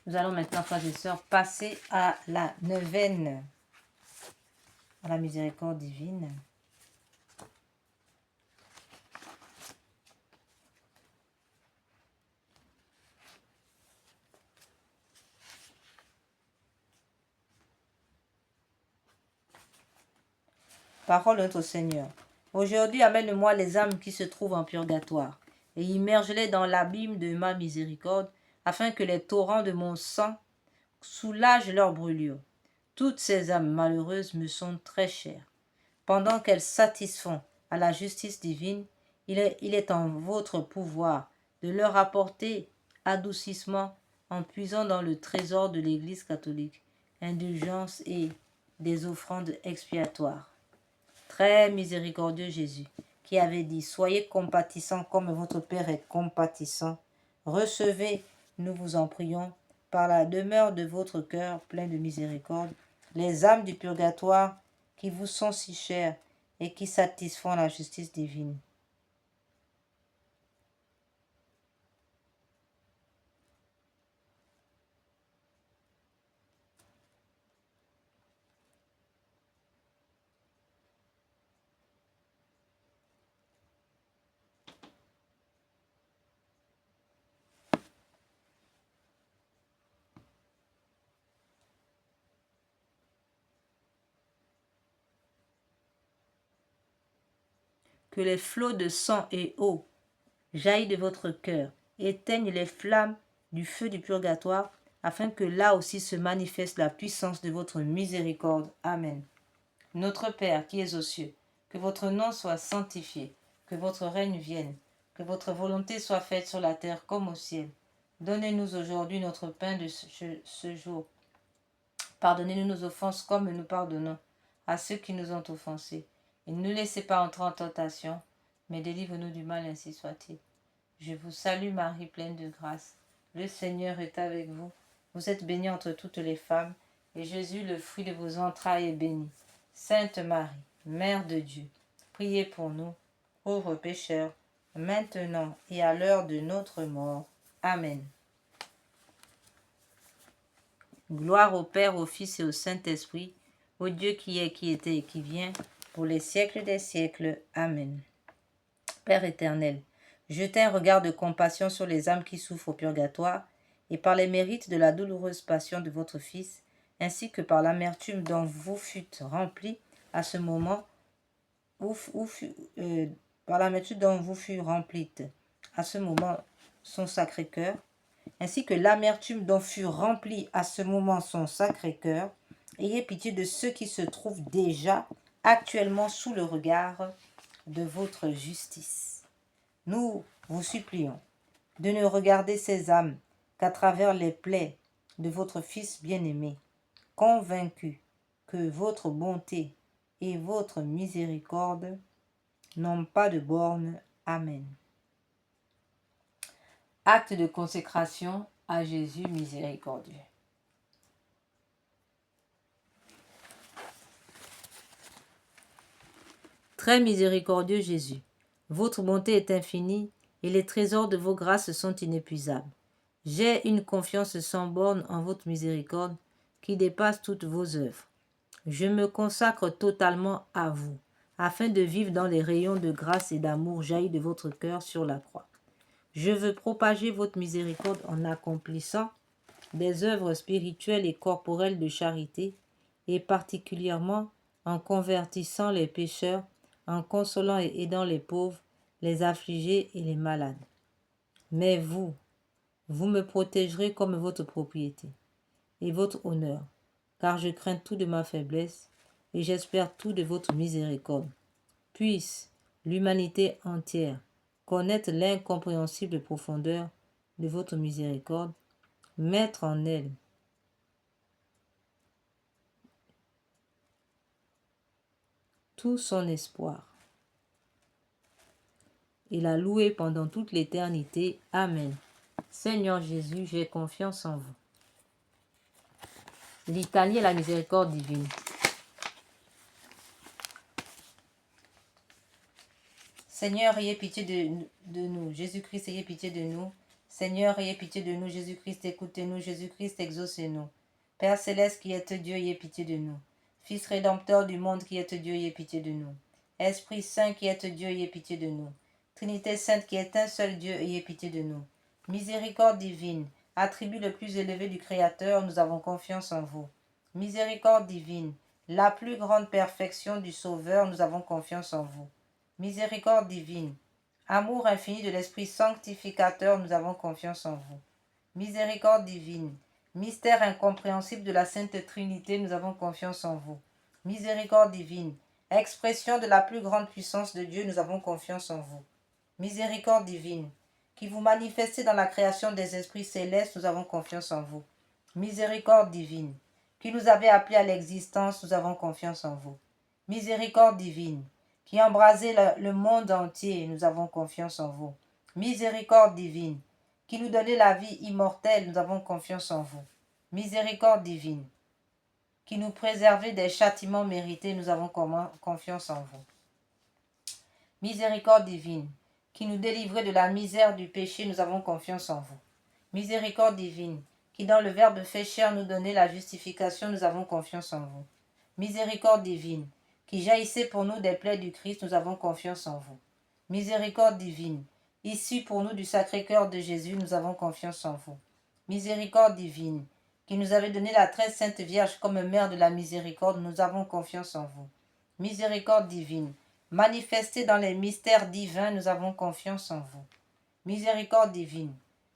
Nous allons maintenant, frères et sœurs, passer à la neuvaine, à la miséricorde divine. Parole de notre Seigneur. Aujourd'hui, amène-moi les âmes qui se trouvent en purgatoire, et immerge-les dans l'abîme de ma miséricorde, afin que les torrents de mon sang soulagent leur brûlure. Toutes ces âmes malheureuses me sont très chères. Pendant qu'elles satisfont à la justice divine, il est en votre pouvoir de leur apporter adoucissement en puisant dans le trésor de l'Église catholique, indulgence et des offrandes expiatoires. Très miséricordieux Jésus, qui avait dit « Soyez compatissants comme votre Père est compatissant », recevez, nous vous en prions, par la demeure de votre cœur plein de miséricorde, les âmes du purgatoire qui vous sont si chères et qui satisfont la justice divine. Que les flots de sang et eau jaillissent de votre cœur, éteignent les flammes du feu du purgatoire, afin que là aussi se manifeste la puissance de votre miséricorde. Amen. Notre Père qui es aux cieux, que votre nom soit sanctifié, que votre règne vienne, que votre volonté soit faite sur la terre comme au ciel. Donnez-nous aujourd'hui notre pain de ce jour. Pardonnez-nous nos offenses comme nous pardonnons à ceux qui nous ont offensés. Et ne nous laissez pas entrer en tentation, mais délivre-nous du mal, ainsi soit-il. Je vous salue Marie, pleine de grâce. Le Seigneur est avec vous. Vous êtes bénie entre toutes les femmes, et Jésus, le fruit de vos entrailles, est béni. Sainte Marie, Mère de Dieu, priez pour nous, pauvres pécheurs, maintenant et à l'heure de notre mort. Amen. Gloire au Père, au Fils et au Saint-Esprit, au Dieu qui est, qui était et qui vient, pour les siècles des siècles. Amen. Père éternel, jetez un regard de compassion sur les âmes qui souffrent au purgatoire, et par les mérites de la douloureuse passion de votre Fils, ainsi que par l'amertume dont vous fûtes remplis à ce moment, par l'amertume dont vous fûtes remplis à ce moment son Sacré-Cœur, ainsi que l'amertume dont fut rempli à ce moment son Sacré-Cœur, ayez pitié de ceux qui se trouvent déjà actuellement sous le regard de votre justice. Nous vous supplions de ne regarder ces âmes qu'à travers les plaies de votre Fils bien-aimé, convaincus que votre bonté et votre miséricorde n'ont pas de bornes. Amen. Acte de consécration à Jésus miséricordieux. Très miséricordieux Jésus, votre bonté est infinie et les trésors de vos grâces sont inépuisables. J'ai une confiance sans borne en votre miséricorde qui dépasse toutes vos œuvres. Je me consacre totalement à vous, afin de vivre dans les rayons de grâce et d'amour jaillis de votre cœur sur la croix. Je veux propager votre miséricorde en accomplissant des œuvres spirituelles et corporelles de charité, et particulièrement en convertissant les pécheurs, en consolant et aidant les pauvres, les affligés et les malades. Mais vous me protégerez comme votre propriété et votre honneur, car je crains tout de ma faiblesse et j'espère tout de votre miséricorde. Puisse l'humanité entière connaître l'incompréhensible profondeur de votre miséricorde, mettre en elle tout son espoir et la louer pendant toute l'éternité. Amen. Seigneur Jésus, j'ai confiance en vous. Litanie et la miséricorde divine. Seigneur, ayez pitié de nous. Jésus-Christ, ayez pitié de nous. Seigneur, ayez pitié de nous. Jésus-Christ, écoutez-nous. Jésus-Christ, exaucez-nous. Père céleste qui êtes Dieu, ayez pitié de nous. Fils rédempteur du monde qui êtes Dieu, ayez pitié de nous. Esprit Saint qui êtes Dieu, ayez pitié de nous. Trinité Sainte qui est un seul Dieu, ayez pitié de nous. Miséricorde divine, attribut le plus élevé du Créateur, nous avons confiance en vous. Miséricorde divine, la plus grande perfection du Sauveur, nous avons confiance en vous. Miséricorde divine, amour infini de l'Esprit sanctificateur, nous avons confiance en vous. Miséricorde divine, mystère incompréhensible de la Sainte Trinité, nous avons confiance en vous. Miséricorde divine, expression de la plus grande puissance de Dieu, nous avons confiance en vous. Miséricorde divine, qui vous manifestez dans la création des esprits célestes, nous avons confiance en vous. Miséricorde divine, qui nous avez appelés à l'existence, nous avons confiance en vous. Miséricorde divine, qui embrasez le monde entier, nous avons confiance en vous. Miséricorde divine, qui nous donnez la vie immortelle, nous avons confiance en vous. Miséricorde divine, qui nous préservez des châtiments mérités, nous avons confiance en vous. Miséricorde divine, qui nous délivrez de la misère du péché, nous avons confiance en vous. Miséricorde divine, qui dans le Verbe fait chair nous donnez la justification, nous avons confiance en vous. Miséricorde divine, qui jaillissez pour nous des plaies du Christ, nous avons confiance en vous. Miséricorde divine, issue pour nous du Sacré-Cœur de Jésus, nous avons confiance en vous. Miséricorde divine, qui nous avez donné la très sainte Vierge comme mère de la miséricorde, nous avons confiance en vous. Miséricorde divine, manifestée dans les mystères divins, nous avons confiance en vous. Miséricorde divine,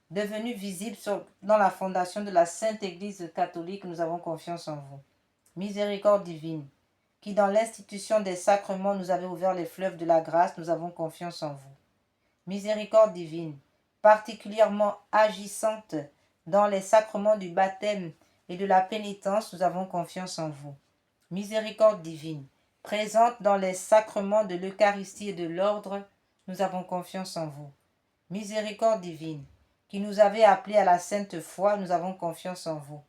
devenue visible dans la fondation de la Sainte Église catholique, nous avons confiance en vous. Miséricorde divine, qui dans l'institution des sacrements nous avez ouvert les fleuves de la grâce, nous avons confiance en vous. Miséricorde divine, particulièrement agissante dans les sacrements du baptême et de la pénitence, nous avons confiance en vous. Miséricorde divine, présente dans les sacrements de l'Eucharistie et de l'ordre, nous avons confiance en vous. Miséricorde divine, qui nous avez appelés à la sainte foi, nous avons confiance en vous.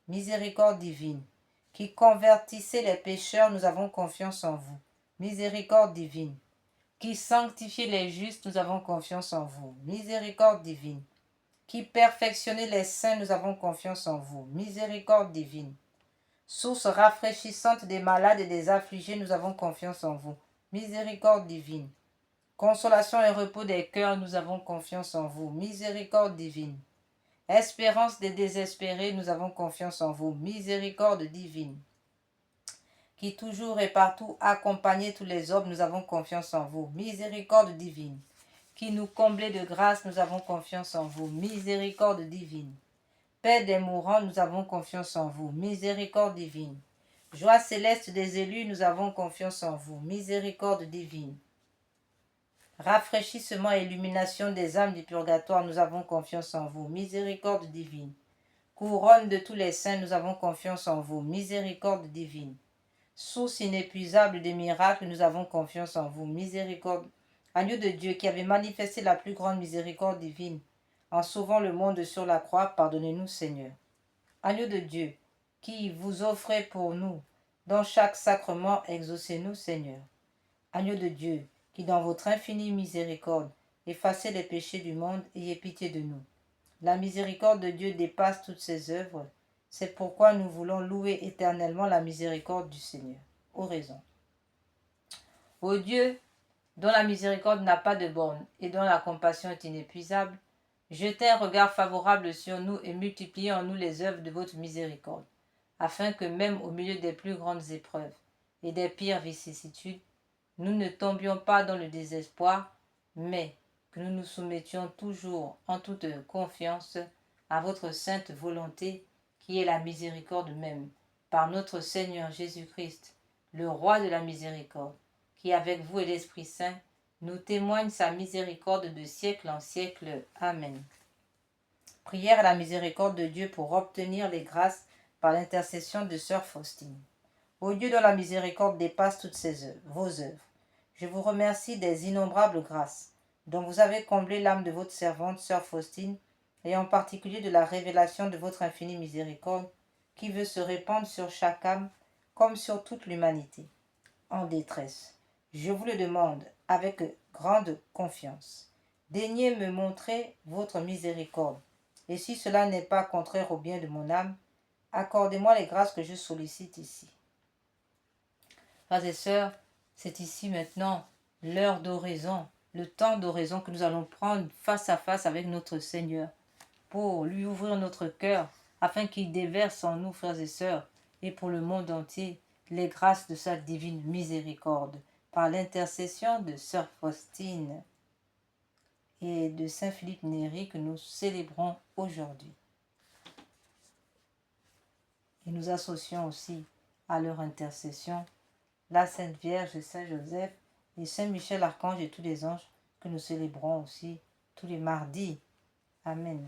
Miséricorde divine, qui convertissez les pécheurs, nous avons confiance en vous. Miséricorde divine, qui sanctifiez les justes, nous avons confiance en vous. Miséricorde divine, qui perfectionnez les saints, nous avons confiance en vous. Miséricorde divine, source rafraîchissante des malades et des affligés, nous avons confiance en vous. Miséricorde divine, consolation et repos des cœurs, nous avons confiance en vous. Miséricorde divine, espérance des désespérés, nous avons confiance en vous. Miséricorde divine, qui toujours et partout accompagnez tous les hommes, nous avons confiance en vous. Miséricorde divine, qui nous comblez de grâce, nous avons confiance en vous. Miséricorde divine, paix des mourants, nous avons confiance en vous. Miséricorde divine, joie céleste des élus, nous avons confiance en vous. Miséricorde divine, rafraîchissement et illumination des âmes du purgatoire, nous avons confiance en vous. Miséricorde divine, couronne de tous les saints, nous avons confiance en vous. Miséricorde divine, source inépuisable des miracles, nous avons confiance en vous. Miséricorde, agneau de Dieu qui avait manifesté la plus grande miséricorde divine en sauvant le monde sur la croix, pardonnez-nous Seigneur. Agneau de Dieu qui vous offrez pour nous dans chaque sacrement, exaucez-nous Seigneur. Agneau de Dieu qui dans votre infinie miséricorde effacez les péchés du monde, ayez pitié de nous. La miséricorde de Dieu dépasse toutes ses œuvres. C'est pourquoi nous voulons louer éternellement la miséricorde du Seigneur. Oraison. Ô Dieu, dont la miséricorde n'a pas de borne et dont la compassion est inépuisable, jetez un regard favorable sur nous et multipliez en nous les œuvres de votre miséricorde, afin que même au milieu des plus grandes épreuves et des pires vicissitudes, nous ne tombions pas dans le désespoir, mais que nous nous soumettions toujours en toute confiance à votre sainte volonté, qui est la miséricorde même, par notre Seigneur Jésus-Christ, le Roi de la miséricorde, qui avec vous et l'Esprit Saint nous témoigne sa miséricorde de siècle en siècle. Amen. Prière à la miséricorde de Dieu pour obtenir les grâces par l'intercession de Sœur Faustine. Ô Dieu dont la miséricorde dépasse toutes ses œuvres, vos œuvres, je vous remercie des innombrables grâces dont vous avez comblé l'âme de votre servante, Sœur Faustine, et en particulier de la révélation de votre infinie miséricorde qui veut se répandre sur chaque âme comme sur toute l'humanité en détresse. Je vous le demande avec grande confiance. Daignez me montrer votre miséricorde, et si cela n'est pas contraire au bien de mon âme, accordez-moi les grâces que je sollicite ici. Frères et sœurs, c'est ici maintenant l'heure d'oraison, le temps d'oraison que nous allons prendre face à face avec notre Seigneur pour lui ouvrir notre cœur afin qu'il déverse en nous, frères et sœurs, et pour le monde entier, les grâces de sa divine miséricorde par l'intercession de Sœur Faustine et de Saint Philippe Néri que nous célébrons aujourd'hui. Et nous associons aussi à leur intercession la Sainte Vierge, Saint Joseph et Saint Michel Archange et tous les anges que nous célébrons aussi tous les mardis. Amen.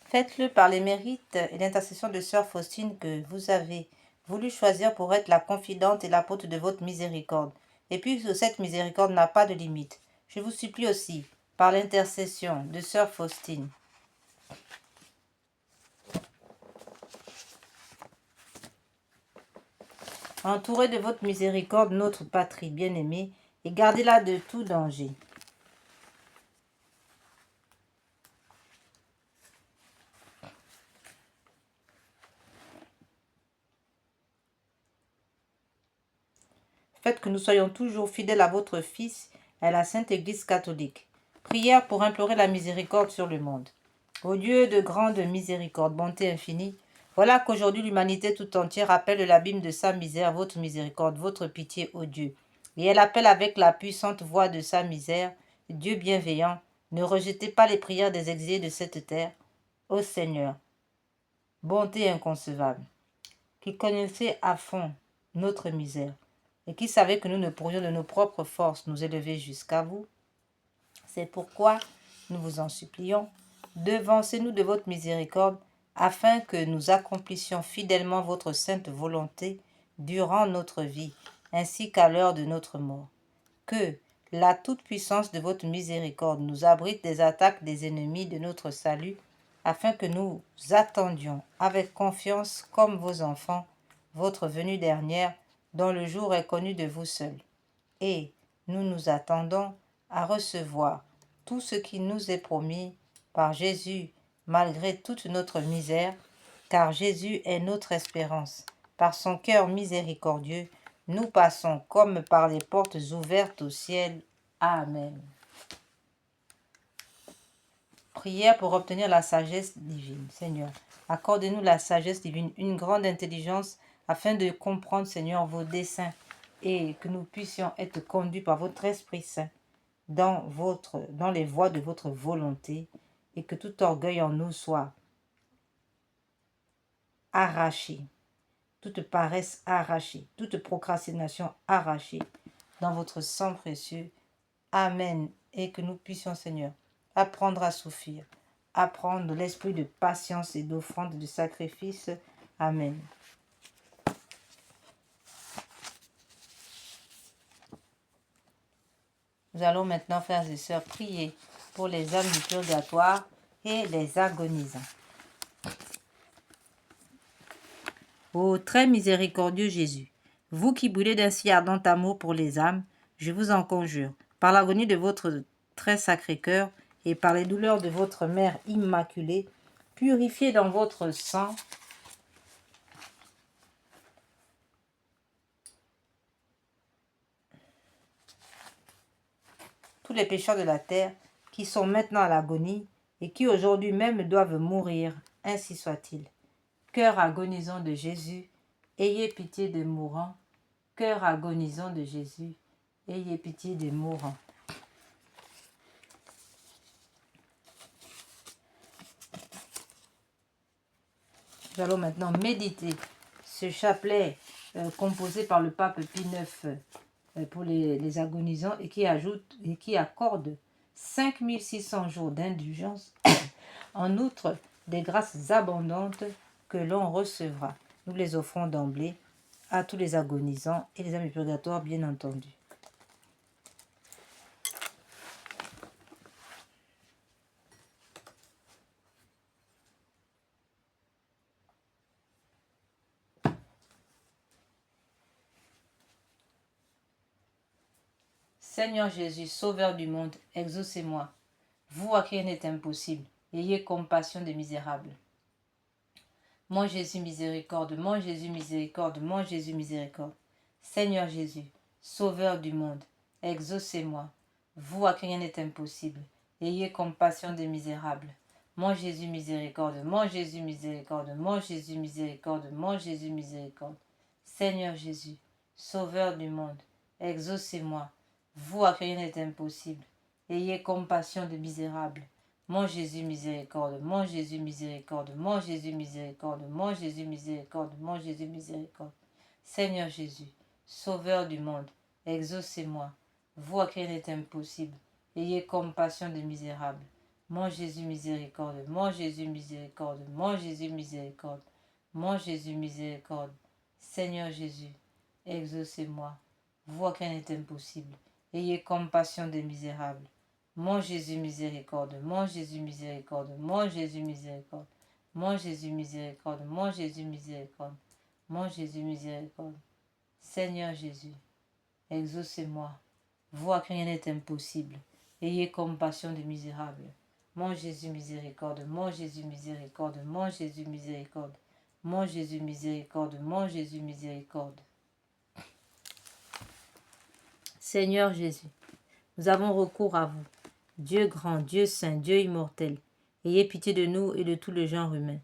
Faites-le par les mérites et l'intercession de sœur Faustine que vous avez voulu choisir pour être la confidente et l'apôtre de votre miséricorde. Et puisque cette miséricorde n'a pas de limite, je vous supplie aussi, par l'intercession de sœur Faustine, entourez de votre miséricorde notre patrie bien-aimée et gardez-la de tout danger. Faites que nous soyons toujours fidèles à votre Fils et à la Sainte Église catholique. Prière pour implorer la miséricorde sur le monde. Ô Dieu de grande miséricorde, bonté infinie, voilà qu'aujourd'hui l'humanité tout entière appelle l'abîme de sa misère, votre miséricorde, votre pitié, ô Dieu. Et elle appelle avec la puissante voix de sa misère, Dieu bienveillant, ne rejetez pas les prières des exilés de cette terre. Ô Seigneur, bonté inconcevable, qui connaissez à fond notre misère, et qui savait que nous ne pourrions de nos propres forces nous élever jusqu'à vous. C'est pourquoi nous vous en supplions, devancez-nous de votre miséricorde, afin que nous accomplissions fidèlement votre sainte volonté durant notre vie, ainsi qu'à l'heure de notre mort. Que la toute-puissance de votre miséricorde nous abrite des attaques des ennemis de notre salut, afin que nous attendions avec confiance comme vos enfants votre venue dernière, dont le jour est connu de vous seuls. Et nous nous attendons à recevoir tout ce qui nous est promis par Jésus, malgré toute notre misère, car Jésus est notre espérance. Par son cœur miséricordieux, nous passons comme par les portes ouvertes au ciel. Amen. Prière pour obtenir la sagesse divine. Seigneur, accorde-nous la sagesse divine, une grande intelligence, afin de comprendre, Seigneur, vos desseins et que nous puissions être conduits par votre Esprit Saint dans les voies de votre volonté, et que tout orgueil en nous soit arraché, toute paresse arrachée, toute procrastination arrachée dans votre sang précieux. Amen. Et que nous puissions, Seigneur, apprendre à souffrir, apprendre l'esprit de patience et d'offrande, de sacrifice. Amen. Nous allons maintenant, frères et sœurs, prier pour les âmes du purgatoire et les agonisants. Ô très miséricordieux Jésus, vous qui brûlez d'un si ardent amour pour les âmes, je vous en conjure, par l'agonie de votre très sacré cœur et par les douleurs de votre Mère immaculée, purifiez dans votre sang tous les pécheurs de la terre qui sont maintenant à l'agonie et qui aujourd'hui même doivent mourir, ainsi soit-il. Cœur agonisant de Jésus, ayez pitié des mourants. Cœur agonisant de Jésus, ayez pitié des mourants. Nous allons maintenant méditer ce chapelet composé par le pape Pie IX pour les agonisants et qui accorde 5600 jours d'indulgence, en outre des grâces abondantes que l'on recevra. Nous les offrons d'emblée à tous les agonisants et les âmes du purgatoire, bien entendu. Seigneur Jésus, Sauveur du monde, exaucez-moi. Vous à qui rien n'est impossible, ayez compassion des misérables. Mon Jésus miséricorde, mon Jésus miséricorde, mon Jésus miséricorde. Seigneur Jésus, Sauveur du monde, exaucez-moi. Vous à qui rien n'est impossible, ayez compassion des misérables. Mon Jésus miséricorde, mon Jésus miséricorde, mon Jésus miséricorde, mon Jésus miséricorde. Seigneur Jésus, Sauveur du monde, exaucez-moi. Vous à qui rien n'est impossible, ayez compassion des misérables. Mon Jésus miséricorde, mon Jésus miséricorde, mon Jésus miséricorde, mon Jésus miséricorde, mon Jésus miséricorde. Seigneur Jésus, Sauveur du monde, exaucez-moi. Vous à qui rien n'est impossible, ayez compassion des misérables. Mon Jésus miséricorde, mon Jésus miséricorde, mon Jésus miséricorde, mon Jésus miséricorde. Seigneur Jésus, exaucez-moi. Vois qu'un est impossible. Ayez compassion des misérables. Mon Jésus miséricorde, mon Jésus miséricorde, mon Jésus miséricorde, mon Jésus miséricorde, mon Jésus miséricorde, mon Jésus miséricorde. Seigneur Jésus, exaucez-moi. Vois que rien n'est impossible. Ayez compassion des misérables. Mon Jésus miséricorde, mon Jésus miséricorde, mon Jésus miséricorde, mon Jésus miséricorde, mon Jésus miséricorde. Seigneur Jésus, nous avons recours à vous. Dieu grand, Dieu saint, Dieu immortel, ayez pitié de nous et de tout le genre humain.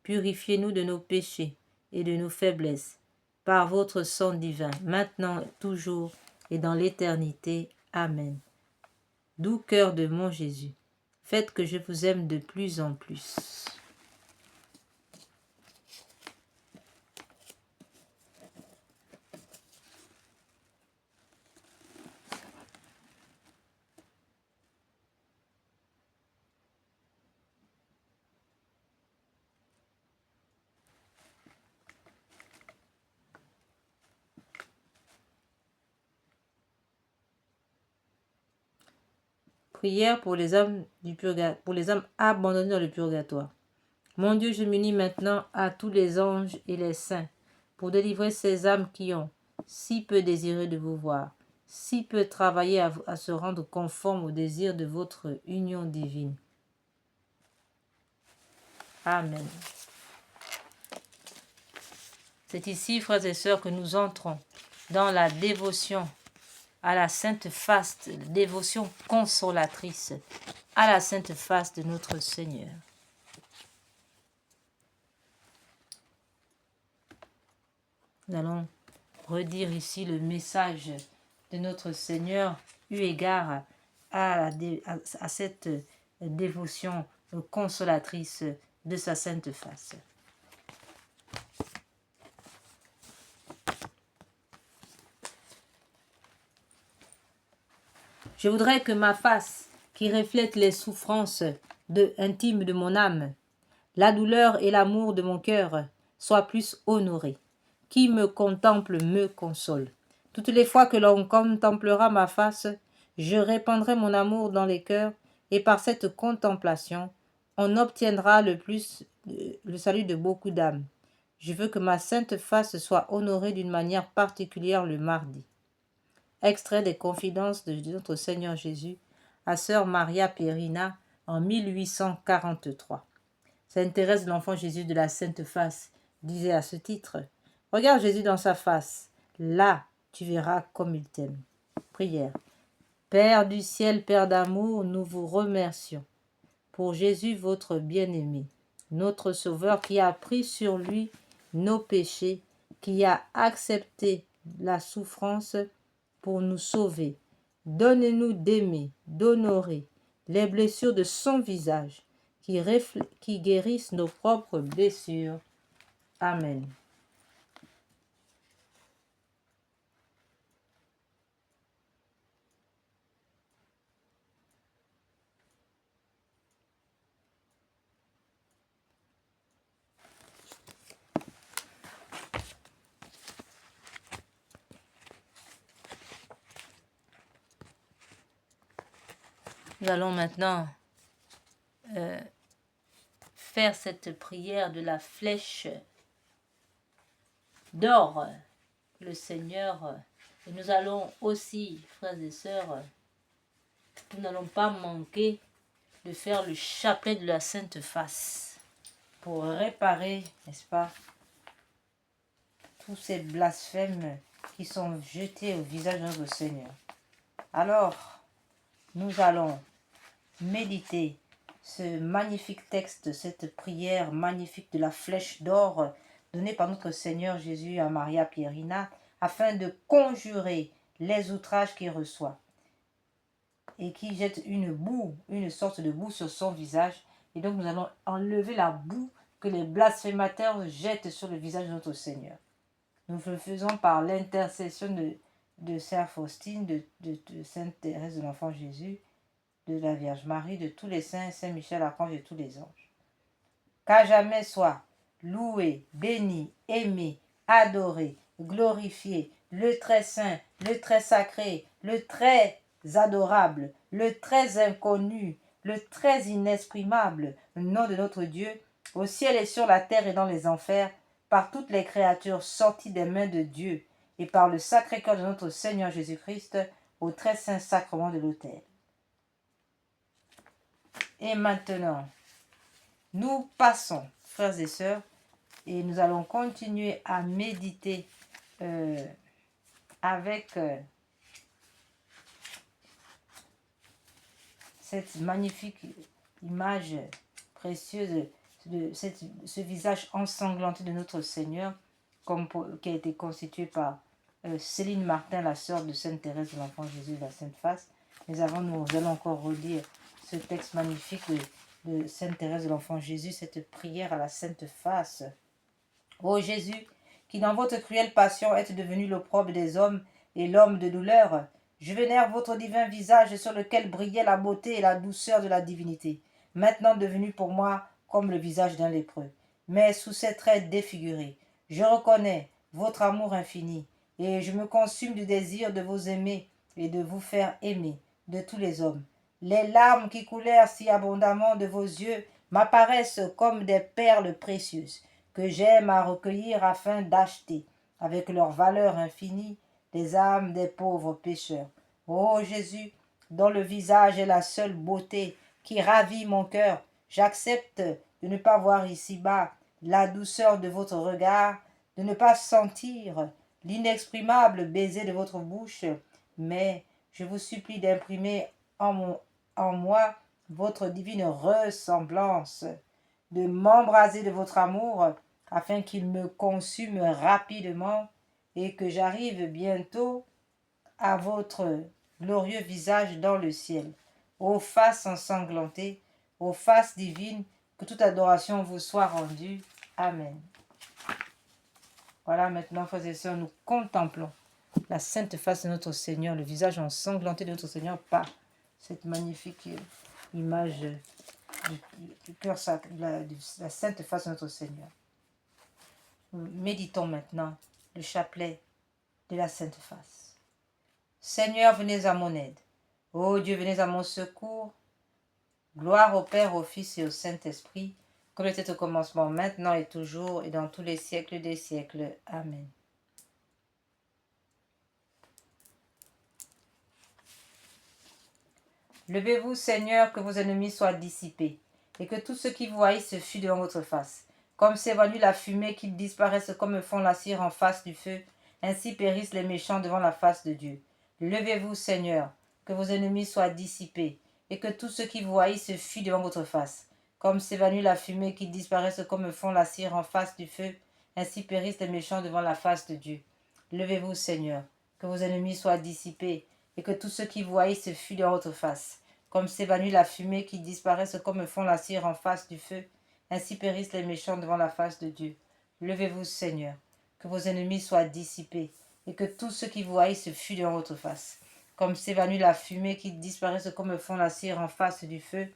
Purifiez-nous de nos péchés et de nos faiblesses, par votre sang divin, maintenant, toujours et dans l'éternité. Amen. Doux cœur de mon Jésus, faites que je vous aime de plus en plus. Prière pour les âmes pour les âmes abandonnées dans le purgatoire. Mon Dieu, je m'unis maintenant à tous les anges et les saints pour délivrer ces âmes qui ont si peu désiré de vous voir, si peu travaillé à se rendre conforme au désir de votre union divine. Amen. C'est ici, frères et sœurs, que nous entrons dans la dévotion à la sainte faste, dévotion consolatrice à la sainte face de notre Seigneur. Nous allons redire ici le message de notre Seigneur eu égard à cette dévotion consolatrice de sa sainte face. Je voudrais que ma face, qui reflète les souffrances intimes de mon âme, la douleur et l'amour de mon cœur, soient plus honorés. Qui me contemple me console. Toutes les fois que l'on contemplera ma face, je répandrai mon amour dans les cœurs, et par cette contemplation, on obtiendra le salut de beaucoup d'âmes. Je veux que ma sainte face soit honorée d'une manière particulière le mardi. Extrait des Confidences de notre Seigneur Jésus à sœur Maria Pierina en 1843. Sainte Thérèse de l'Enfant Jésus de la Sainte Face disait à ce titre: « Regarde Jésus dans sa face, là tu verras comme il t'aime. » Prière. Père du ciel, Père d'amour, nous vous remercions pour Jésus votre bien-aimé, notre Sauveur qui a pris sur lui nos péchés, qui a accepté la souffrance pour nous sauver. Donne-nous d'aimer, d'honorer les blessures de son visage, qui guérissent nos propres blessures. Amen. Nous allons maintenant faire cette prière de la flèche d'or, le Seigneur. Et nous allons aussi, frères et sœurs, nous n'allons pas manquer de faire le chapelet de la Sainte Face pour réparer, n'est-ce pas, tous ces blasphèmes qui sont jetés au visage de notre Seigneur. Alors, nous allons méditer ce magnifique texte, cette prière magnifique de la flèche d'or donnée par notre Seigneur Jésus à Maria Pierina afin de conjurer les outrages qu'il reçoit et qui jette une sorte de boue sur son visage. Et donc nous allons enlever la boue que les blasphémateurs jettent sur le visage de notre Seigneur. Nous le faisons par l'intercession de Sainte Faustine, de Sainte Thérèse de l'Enfant Jésus, de la Vierge Marie, de tous les saints, Saint Michel, Archange et tous les anges. Qu'à jamais soit loué, béni, aimé, adoré, glorifié, le très saint, le très sacré, le très adorable, le très inconnu, le très inexprimable, le nom de notre Dieu, au ciel et sur la terre et dans les enfers, par toutes les créatures sorties des mains de Dieu, et par le sacré cœur de notre Seigneur Jésus-Christ, au très saint sacrement de l'autel. Et maintenant, nous passons, frères et sœurs, et nous allons continuer à méditer avec cette magnifique image précieuse de ce visage ensanglanté de notre Seigneur, qui a été constitué par Céline Martin, la sœur de Sainte Thérèse de l'Enfant Jésus de la Sainte Face. Mais avant, nous allons encore relire ce texte magnifique de Sainte Thérèse de l'Enfant Jésus, cette prière à la Sainte Face. Ô Jésus, qui dans votre cruelle passion êtes devenu l'opprobre des hommes et l'homme de douleur, je vénère votre divin visage sur lequel brillait la beauté et la douceur de la divinité, maintenant devenu pour moi comme le visage d'un lépreux. Mais sous ces traits défigurés, je reconnais votre amour infini, et je me consume du désir de vous aimer et de vous faire aimer de tous les hommes. Les larmes qui coulèrent si abondamment de vos yeux m'apparaissent comme des perles précieuses, que j'aime à recueillir afin d'acheter, avec leur valeur infinie, les âmes des pauvres pécheurs. Ô Jésus, dont le visage est la seule beauté qui ravit mon cœur, j'accepte de ne pas voir ici-bas la douceur de votre regard, de ne pas sentir l'inexprimable baiser de votre bouche, mais je vous supplie d'imprimer en moi votre divine ressemblance, de m'embraser de votre amour, afin qu'il me consume rapidement et que j'arrive bientôt à votre glorieux visage dans le ciel. Ô faces ensanglantées, ô faces divines, que toute adoration vous soit rendue. Amen. Voilà, maintenant, frères et sœurs, nous contemplons la sainte face de notre Seigneur, le visage ensanglanté de notre Seigneur par cette magnifique image du cœur sacré, la sainte face de notre Seigneur. Méditons maintenant le chapelet de la Sainte Face. Seigneur, venez à mon aide. Ô Dieu, venez à mon secours. Gloire au Père, au Fils et au Saint-Esprit, comme il était au commencement, maintenant et toujours, et dans tous les siècles des siècles. Amen. Levez-vous, Seigneur, que vos ennemis soient dissipés, et que tout ce qui vous haïssent se fuit devant votre face. Comme s'évanouit la fumée, qu'ils disparaissent comme fond la cire en face du feu, ainsi périssent les méchants devant la face de Dieu. Levez-vous, Seigneur, que vos ennemis soient dissipés, et que tout ce qui vous haïssent se fuit devant votre face. Comme s'évanouit la fumée, qu'ils disparaissent comme fond la cire en face du feu, ainsi périssent les méchants devant la face de Dieu. Levez-vous, Seigneur, que vos ennemis soient dissipés, et que tout ce qui vous haïssent se fuit devant votre face. Comme s'évanouit la fumée, qui disparaissent comme fond la cire en face du feu, ainsi périssent les méchants devant la face de Dieu. Levez-vous, Seigneur, que vos ennemis soient dissipés, et que tout ce qui vous haïssent se fuit devant votre face. Comme s'évanouit la fumée, qui disparaissent comme fond la cire en face du feu,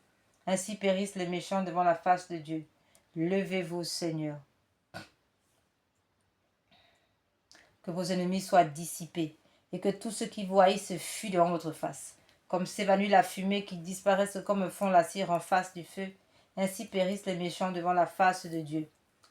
ainsi périssent les méchants devant la face de Dieu. Levez-vous, Seigneur, que vos ennemis soient dissipés, et que tout ce qui vous haïssent se fuit devant votre face. Comme s'évanouit la fumée, qui disparaissent comme fond la cire en face du feu, ainsi périssent les méchants devant la face de Dieu.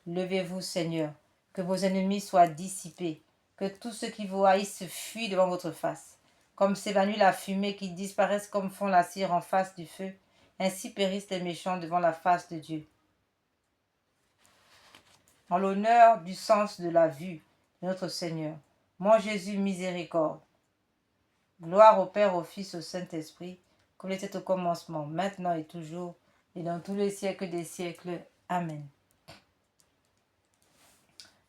Levez-vous, Seigneur, que vos ennemis soient dissipés, que tout ce qui vous haïssent se fuit devant votre face. Comme s'évanouit la fumée, qui disparaissent comme fond la cire en face du feu, ainsi périssent les méchants devant la face de Dieu. En l'honneur du sens de la vue de notre Seigneur, mon Jésus, miséricorde. Gloire au Père, au Fils, au Saint-Esprit, comme il était au commencement, maintenant et toujours, et dans tous les siècles des siècles. Amen.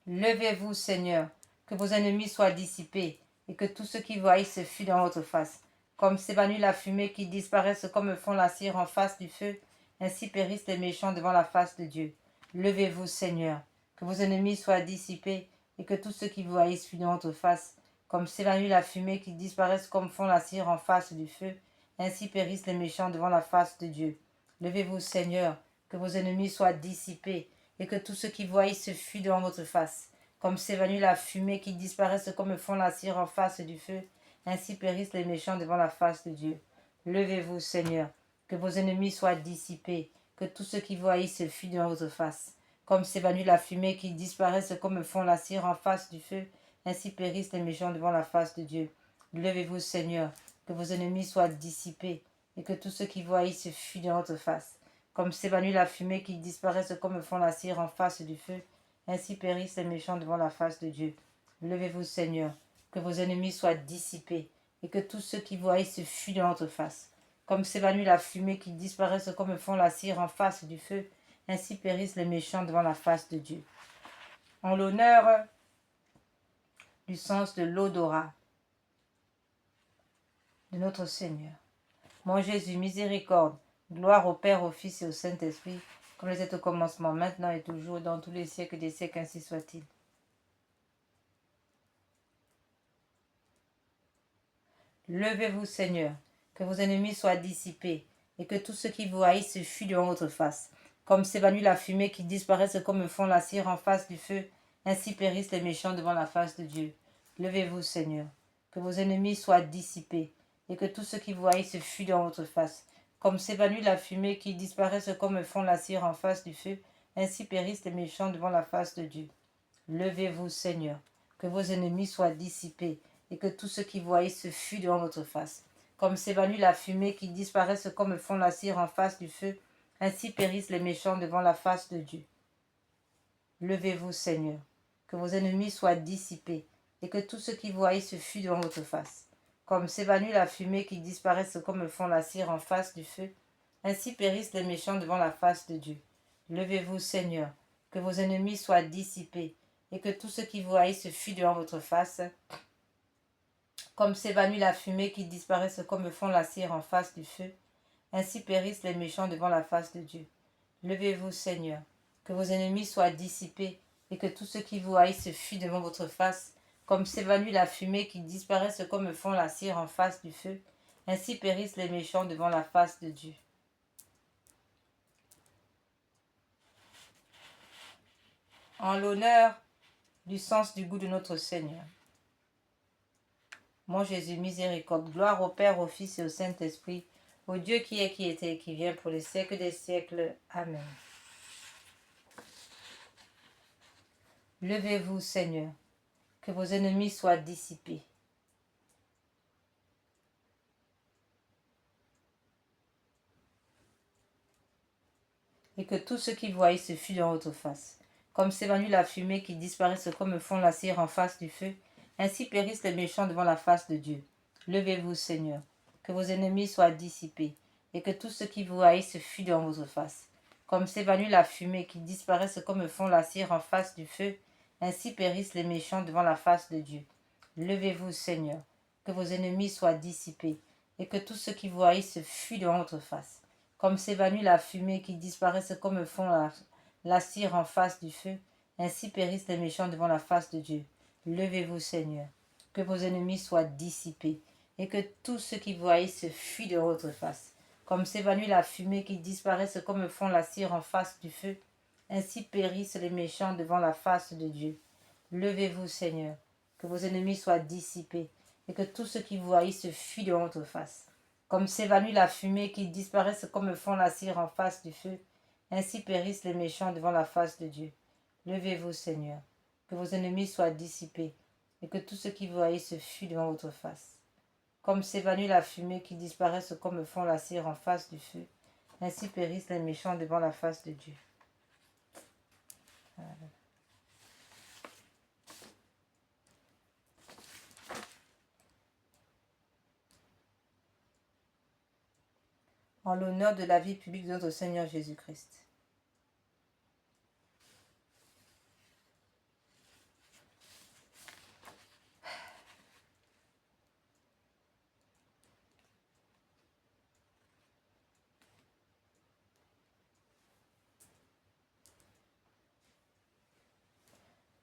Levez-vous, Seigneur, que vos ennemis soient dissipés, et que tout ce qui vous haïssent se fuit dans votre face. Comme s'évanouit la fumée, qui disparaissent comme fond la cire en face du feu, ainsi périssent les méchants devant la face de Dieu. Levez-vous, Seigneur, que vos ennemis soient dissipés, et que tout ce qui vous haïssent fuit dans votre face. Comme s'évanouit la fumée, qui disparaissent comme fond la cire en face du feu, ainsi périssent les méchants devant la face de Dieu. Levez-vous, Seigneur, que vos ennemis soient dissipés, et que tout ce qui voient se fuit devant votre face. Comme s'évanouit la fumée, qui disparaissent comme fond la cire en face du feu, ainsi périssent les méchants devant la face de Dieu. Levez-vous, Seigneur, que vos ennemis soient dissipés, que tout ce qui voient se fuit devant votre face. Comme s'évanouit la fumée, qui disparaissent comme fond la cire en face du feu, ainsi périssent les méchants devant la face de Dieu. Levez-vous, Seigneur, que vos ennemis soient dissipés, et que tout ce qui voient se fuit devant votre face. Comme s'évanouit la fumée, qui disparaissent comme fond la cire en face du feu, ainsi périssent les méchants devant la face de Dieu. Levez-vous, Seigneur, que vos ennemis soient dissipés, et que tout ce qui voient se fuit devant votre face. Comme s'évanouit la fumée, qui disparaissent comme fond la cire en face du feu, ainsi périssent les méchants devant la face de Dieu. En l'honneur du sens de l'odorat de notre Seigneur. Mon Jésus, miséricorde, gloire au Père, au Fils et au Saint-Esprit, comme il était au commencement, maintenant et toujours, dans tous les siècles des siècles, ainsi soit-il. Levez-vous, Seigneur, que vos ennemis soient dissipés, et que tout ce qui vous haït se fuit devant votre face. Comme s'évanouit la fumée, qui disparaissent comme fond la cire en face du feu, ainsi périssent les méchants devant la face de Dieu. Levez-vous, Seigneur, que vos ennemis soient dissipés, et que tout ce qui vous haït se fuit devant votre face. Comme s'évanouit la fumée, qui disparaissent comme fond la cire en face du feu, ainsi périssent les méchants devant la face de Dieu. Levez-vous, Seigneur, que vos ennemis soient dissipés, et que tout ce qui voyez se fuit devant votre face. Comme s'évanouit la fumée, qui disparaissent comme fond la cire en face du feu, ainsi périssent les méchants devant la face de Dieu. Levez-vous, Seigneur, que vos ennemis soient dissipés, et que tout ce qui voyez se fuit devant votre face. Comme s'évanouit la fumée, qui disparaissent comme fond la cire en face du feu, ainsi périssent les méchants devant la face de Dieu. Levez-vous, Seigneur, que vos ennemis soient dissipés, et que tout ce qui voyez se fuit devant votre face. Comme s'évanouit la fumée, qui disparaissent comme fond la cire en face du feu, ainsi périssent les méchants devant la face de Dieu. Levez-vous, Seigneur, que vos ennemis soient dissipés, et que tout ce qui vous haït se fuit devant votre face, comme s'évanouit la fumée, qui disparaissent comme fond la cire en face du feu, ainsi périssent les méchants devant la face de Dieu. En l'honneur du sens du goût de notre Seigneur. Mon Jésus, miséricorde, gloire au Père, au Fils et au Saint-Esprit, au Dieu qui est, qui était et qui vient pour les siècles des siècles. Amen. Levez-vous, Seigneur, que vos ennemis soient dissipés. Et que tout ce qui voyez se fuit dans votre face. Comme s'évanouit la fumée, qui disparaissent comme fond la cire en face du feu, ainsi périssent les méchants devant la face de Dieu. Levez-vous, Seigneur, que vos ennemis soient dissipés, et que tout ce qui vous haït se fuit dans votre face. Comme s'évanouit la fumée, qui disparaissent comme fond la cire en face du feu, ainsi périssent les méchants devant la face de Dieu. Levez-vous, Seigneur, que vos ennemis soient dissipés, et que tout ce qui vous haït se fuit devant votre face. Comme s'évanouit la fumée, qui disparaissent comme fond la cire en face du feu, ainsi périssent les méchants devant la face de Dieu. Levez-vous, Seigneur, que vos ennemis soient dissipés, et que tout ce qui vous haït se fuit de votre face. Comme s'évanouit la fumée, qui disparaissent comme fond la cire en face du feu, ainsi périssent les méchants devant la face de Dieu. Levez-vous, Seigneur, que vos ennemis soient dissipés, et que tout ce qui vous haït se fuit de votre face. Comme s'évanouit la fumée, qui disparaissent comme fond la cire en face du feu, ainsi périssent les méchants devant la face de Dieu. Levez-vous, Seigneur, que vos ennemis soient dissipés, et que tout ce qui vous haït se fuit devant votre face. Comme s'évanouit la fumée, qui disparaissent comme fond la cire en face du feu, ainsi périssent les méchants devant la face de Dieu. Amen. En l'honneur de la vie publique de notre Seigneur Jésus-Christ.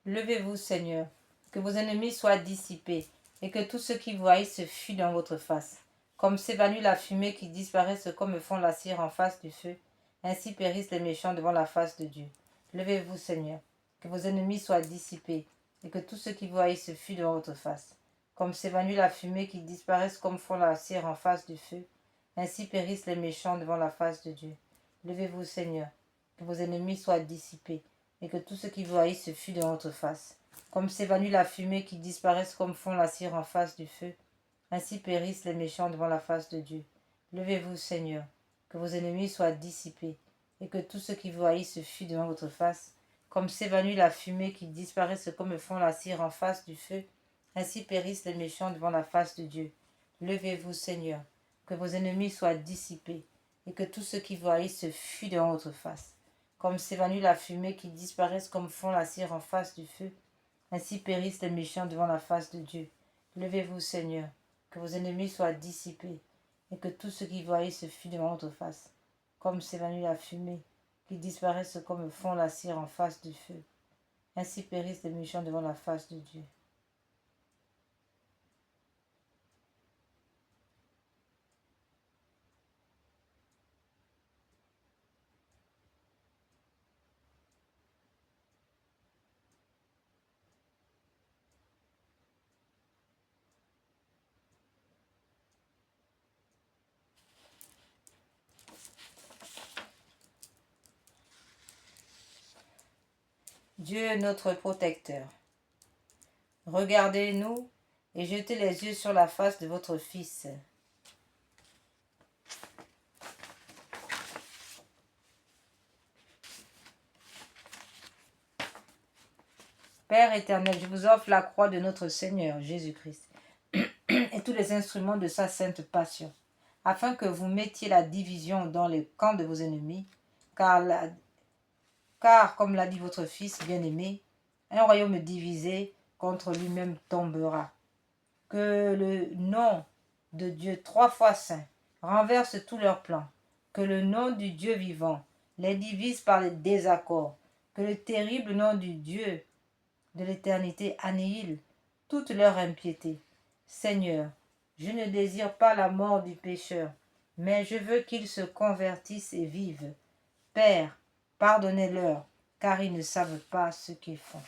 Levez-vous, Seigneur, que vos ennemis soient dissipés, et que tout ce qui vous haït se fuit dans votre face. Comme s'évanouit la fumée qui disparaissent comme font la cire en face du feu, ainsi périssent les méchants devant la face de Dieu. Levez-vous, Seigneur, que vos ennemis soient dissipés, et que tous ceux qui vous haïssent fuient devant votre face. Comme s'évanouit la fumée qui disparaissent comme font la cire en face du feu, ainsi périssent les méchants devant la face de Dieu. Levez-vous, Seigneur, que vos ennemis soient dissipés, et que tous ceux qui vous haïssent fuient devant votre face. Comme s'évanouit la fumée qui disparaissent comme font la cire en face du feu, ainsi périssent les méchants devant la face de Dieu. Levez-vous, Seigneur, que vos ennemis soient dissipés, et que tous ceux qui vous haïssent fuient devant votre face. Comme s'évanouit la fumée qui disparaissent comme font la cire en face du feu, ainsi périssent les méchants devant la face de Dieu. Levez-vous, Seigneur, que vos ennemis soient dissipés, et que tous ceux qui vous haïssent fuient devant votre face. Comme s'évanouit la fumée qui disparaissent comme font la cire en face du feu, ainsi périssent les méchants devant la face de Dieu. Levez-vous, Seigneur, que vos ennemis soient dissipés, et que tous ceux qui vous haïssent fuient devant votre face. Comme s'évanouit la fumée, qui disparaissent comme font la cire en face du feu. Ainsi périssent les méchants devant la face de Dieu. Dieu notre protecteur, regardez-nous et jetez les yeux sur la face de votre Fils. Père éternel, je vous offre la croix de notre Seigneur Jésus-Christ et tous les instruments de sa sainte passion, afin que vous mettiez la division dans les camps de vos ennemis, car comme l'a dit votre Fils bien-aimé, un royaume divisé contre lui-même tombera. Que le nom de Dieu 3 fois saint renverse tous leurs plans, que le nom du Dieu vivant les divise par les désaccords, que le terrible nom du Dieu de l'éternité annihile toute leur impiété. Seigneur, je ne désire pas la mort du pécheur, mais je veux qu'ils se convertissent et vivent. Père, pardonnez-leur, car ils ne savent pas ce qu'ils font.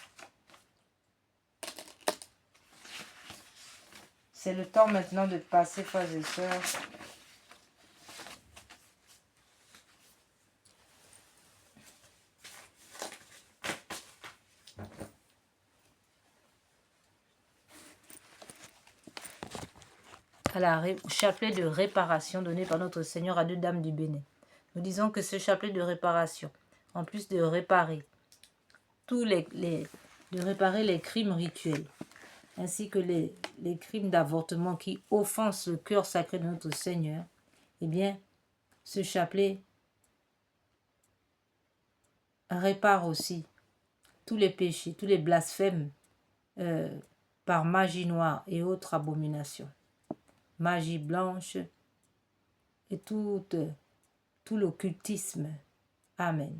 C'est le temps maintenant de passer, frères et sœurs, au chapelet de réparation donné par notre Seigneur à deux dames du Bénin. Nous disons que ce chapelet de réparation, en plus de réparer de réparer les crimes rituels, ainsi que les crimes d'avortement qui offensent le cœur sacré de notre Seigneur, eh bien, ce chapelet répare aussi tous les péchés, tous les blasphèmes par magie noire et autres abominations. Magie blanche et tout l'occultisme. Amen.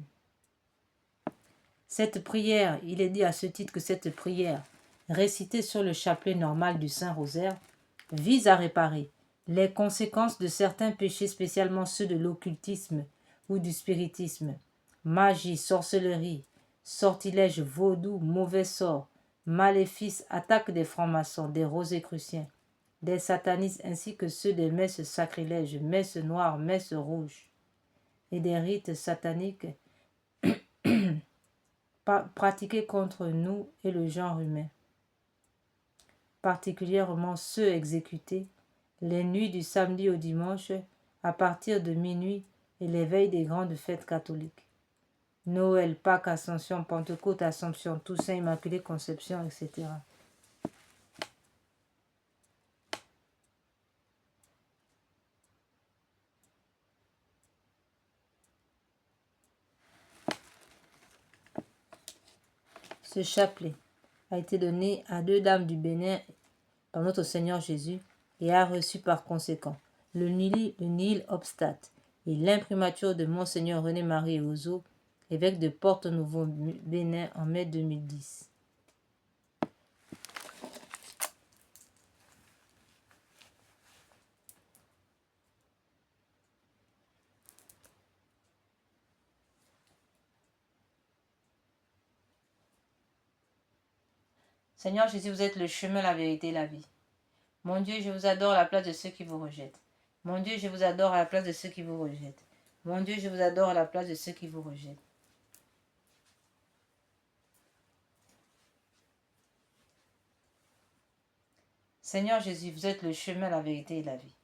Cette prière, il est dit à ce titre que cette prière, récitée sur le chapelet normal du Saint-Rosaire, vise à réparer les conséquences de certains péchés, spécialement ceux de l'occultisme ou du spiritisme, magie, sorcellerie, sortilège, vaudou, mauvais sort, maléfices, attaques des francs-maçons, des rosicruciens, des satanistes ainsi que ceux des messes sacrilèges, messes noires, messes rouges et des rites sataniques pratiqués contre nous et le genre humain, particulièrement ceux exécutés les nuits du samedi au dimanche à partir de minuit et les veilles des grandes fêtes catholiques. Noël, Pâques, Ascension, Pentecôte, Assomption, Toussaint, Immaculée Conception, etc. Ce chapelet a été donné à deux dames du Bénin par notre Seigneur Jésus et a reçu par conséquent le nihil obstate et l'imprimature de Monseigneur René-Marie Ozo, évêque de Porto-Novo Bénin en mai 2010. Seigneur Jésus, vous êtes le chemin, la vérité et la vie. Mon Dieu, je vous adore à la place de ceux qui vous rejettent. Mon Dieu, je vous adore à la place de ceux qui vous rejettent. Mon Dieu, je vous adore à la place de ceux qui vous rejettent. Seigneur Jésus, vous êtes le chemin, la vérité et la vie.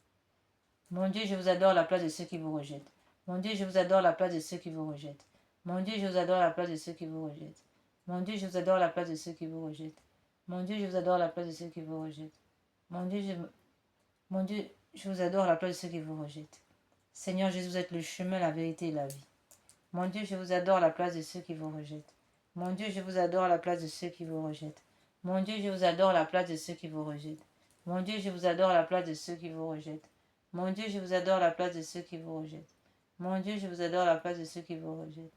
Mon Dieu, je vous adore à la place de ceux qui vous rejettent. Mon Dieu, je vous adore à la place de ceux qui vous rejettent. Mon Dieu, je vous adore à la place de ceux qui vous rejettent. Mon Dieu, je vous adore à la place de ceux qui vous rejettent. Mon Dieu, je vous adore à la place de ceux qui vous rejettent. Mon Dieu, Mon Dieu, je vous adore à la place de ceux qui vous rejettent. Seigneur Jésus, vous êtes le chemin, la vérité et la vie. Mon Dieu, je vous adore à la place de ceux qui vous rejettent. Mon Dieu, je vous adore à la place de ceux qui vous rejettent. Mon Dieu, je vous adore à la place de ceux qui vous rejettent. Mon Dieu, je vous adore à la place de ceux qui vous rejettent. Mon Dieu, je vous adore à la place de ceux qui vous rejettent. Mon Dieu, je vous adore à la place de ceux qui vous rejettent.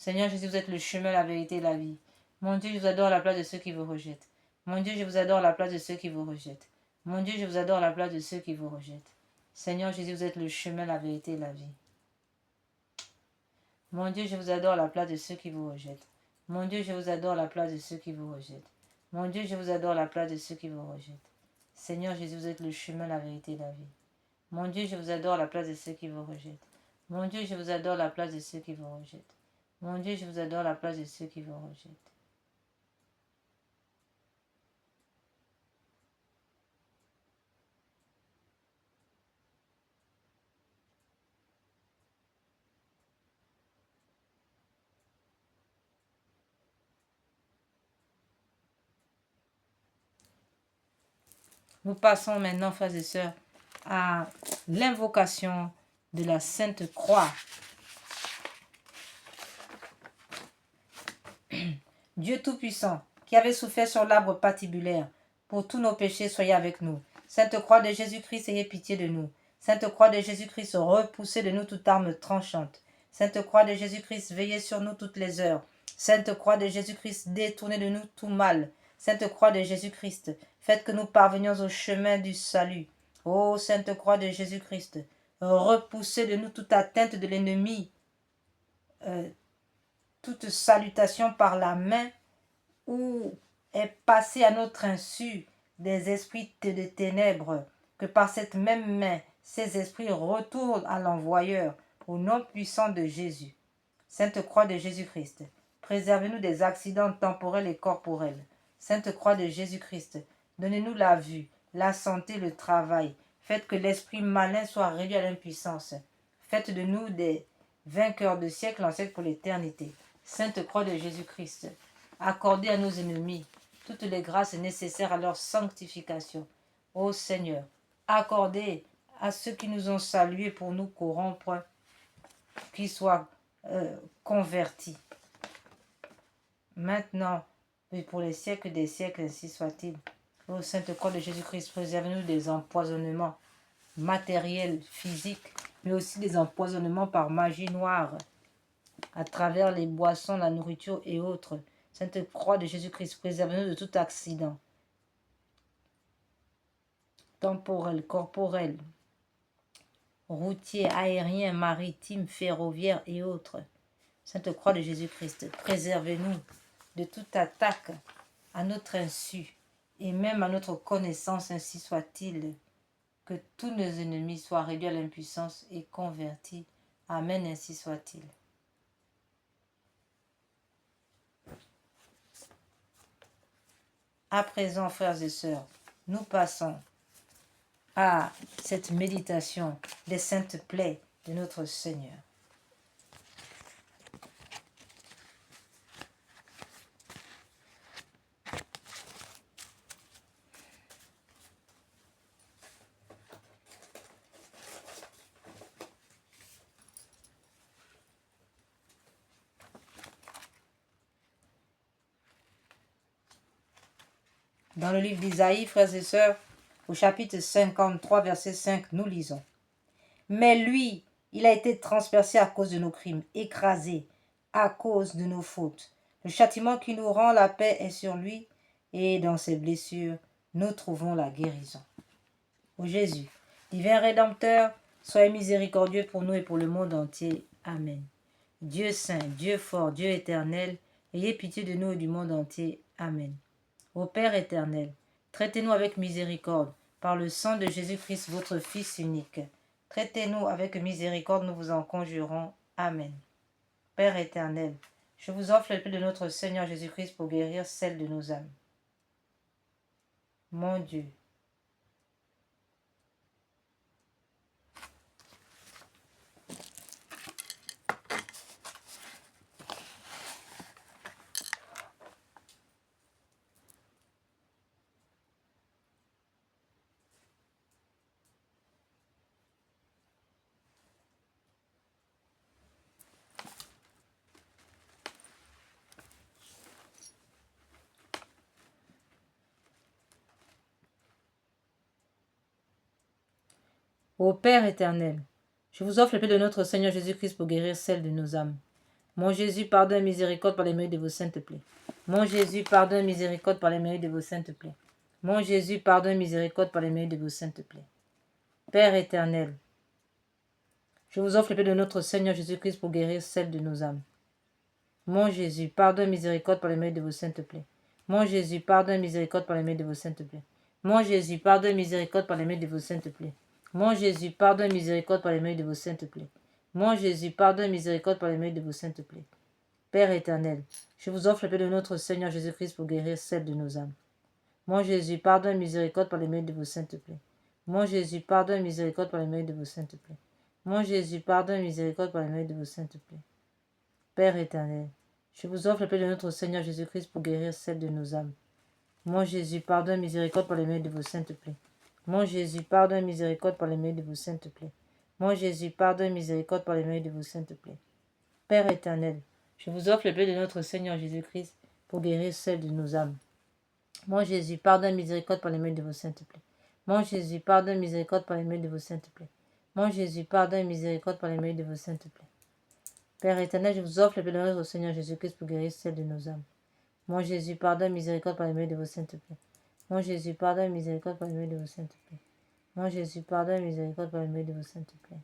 Seigneur Jésus, vous êtes le chemin, la vérité et la vie. Mon Dieu, je vous adore à la place de ceux qui vous rejettent. Mon Dieu, je vous adore à la place de ceux qui vous rejettent. Mon Dieu, je vous adore à la place de ceux qui vous rejettent. Seigneur Jésus, vous êtes le chemin, la vérité et la vie. Mon Dieu, je vous adore à la place de ceux qui vous rejettent. Mon Dieu, je vous adore à la place de ceux qui vous rejettent. Mon Dieu, je vous adore à la place de ceux qui vous rejettent. Seigneur Jésus, vous êtes le chemin, la vérité et la vie. Mon Dieu, je vous adore à la place de ceux qui vous rejettent. Mon Dieu, je vous adore à la place de ceux qui vous rejettent. Mon Dieu, je vous adore à la place de ceux qui vous rejettent. Nous passons maintenant, frères et sœurs, à l'invocation de la Sainte Croix. Dieu Tout-Puissant, qui avait souffert sur l'arbre patibulaire, pour tous nos péchés, soyez avec nous. Sainte Croix de Jésus-Christ, ayez pitié de nous. Sainte Croix de Jésus-Christ, repoussez de nous toute arme tranchante. Sainte Croix de Jésus-Christ, veillez sur nous toutes les heures. Sainte Croix de Jésus-Christ, détournez de nous tout mal. Sainte Croix de Jésus-Christ, faites que nous parvenions au chemin du salut. Ô Sainte Croix de Jésus-Christ, repoussez de nous toute atteinte de l'ennemi, toute salutation par la main où est passé à notre insu des esprits de ténèbres, que par cette même main, ces esprits retournent à l'envoyeur, au nom puissant de Jésus. Sainte Croix de Jésus-Christ, préservez-nous des accidents temporels et corporels. Sainte Croix de Jésus-Christ, donnez-nous la vue, la santé, le travail. Faites que l'esprit malin soit réduit à l'impuissance. Faites de nous des vainqueurs de siècle en siècle pour l'éternité. Sainte Croix de Jésus-Christ, accordez à nos ennemis toutes les grâces nécessaires à leur sanctification. Ô Seigneur, accordez à ceux qui nous ont salués pour nous corrompre, qu'ils soient convertis. Maintenant, et pour les siècles des siècles, ainsi soit-il. Ô Sainte Croix de Jésus-Christ, préservez-nous des empoisonnements matériels, physiques, mais aussi des empoisonnements par magie noire, à travers les boissons, la nourriture et autres. Sainte Croix de Jésus-Christ, préservez-nous de tout accident temporel, corporel, routier, aérien, maritime, ferroviaire et autres. Sainte Croix de Jésus-Christ, préservez-nous de toute attaque à notre insu et même à notre connaissance, ainsi soit-il, que tous nos ennemis soient réduits à l'impuissance et convertis. Amen, ainsi soit-il. À présent, frères et sœurs, nous passons à cette méditation des saintes plaies de notre Seigneur. Dans le livre d'Isaïe, frères et sœurs, au chapitre 53, verset 5, nous lisons. Mais lui, il a été transpercé à cause de nos crimes, écrasé à cause de nos fautes. Le châtiment qui nous rend la paix est sur lui, et dans ses blessures, nous trouvons la guérison. Ô Jésus, divin Rédempteur, soyez miséricordieux pour nous et pour le monde entier. Amen. Dieu saint, Dieu fort, Dieu éternel, ayez pitié de nous et du monde entier. Amen. Ô Père éternel, traitez-nous avec miséricorde, par le sang de Jésus-Christ, votre Fils unique. Traitez-nous avec miséricorde, nous vous en conjurons. Amen. Père éternel, je vous offre le paix de notre Seigneur Jésus-Christ pour guérir celle de nos âmes. Mon Dieu, ô Père éternel, je vous offre le paix de notre Seigneur Jésus-Christ pour guérir celle de nos âmes. Mon Jésus, pardonne miséricorde par les mérites de vos saintes plaies. Mon Jésus, pardonne miséricorde par les mérites de vos saintes plaies. Mon Jésus, pardonne miséricorde par les mérites de vos saintes plaies. Père éternel, je vous offre le paix de notre Seigneur Jésus-Christ pour guérir celle de nos âmes. Mon Jésus, pardonne miséricorde par les mérites de vos saintes plaies. Mon Jésus, pardonne miséricorde par les mérites de vos saintes plaies. Mon Jésus, pardonne miséricorde par les mérites de vos saintes plaies. Mon Jésus, pardonne miséricorde par les mérites de vos saintes plaies. Mon Jésus, pardonne miséricorde par les mérites de vos saintes plaies. Père éternel, je vous offre le paix de notre Seigneur Jésus-Christ pour guérir celle de nos âmes. Mon Jésus, pardonne miséricorde par les mérites de vos saintes plaies. Mon Jésus, pardonne miséricorde par les mérites de vos saintes plaies. Mon Jésus, pardonne miséricorde par les mérites de vos saintes plaies. Père éternel, je vous offre le paix de notre Seigneur Jésus-Christ pour guérir celle de nos âmes. Mon Jésus, pardonne miséricorde par les mérites de vos saintes plaies. Mon Jésus, pardonne miséricorde par les mérites de vos saintes plaies. Mon Jésus, pardonne miséricorde par les mérites de vos saintes plaies. Père éternel, je vous offre le paix de notre Seigneur Jésus-Christ pour guérir celle de nos âmes. Mon Jésus, pardonne miséricorde par les mérites de vos saintes plaies. Mon Jésus, pardonne miséricorde par les mérites de vos saintes plaies. Mon Jésus, pardonne miséricorde par les mérites de vos saintes plaies. Père éternel, je vous offre le paix de notre Seigneur Jésus-Christ pour guérir celle de nos âmes. Mon Jésus, pardonne miséricorde par les mérites de vos saintes plaies. Mon Jésus, pardonne miséricorde par les mérites de vos saintes plaies. Mon Jésus, pardonne miséricorde par les mérites de vos saintes plaies.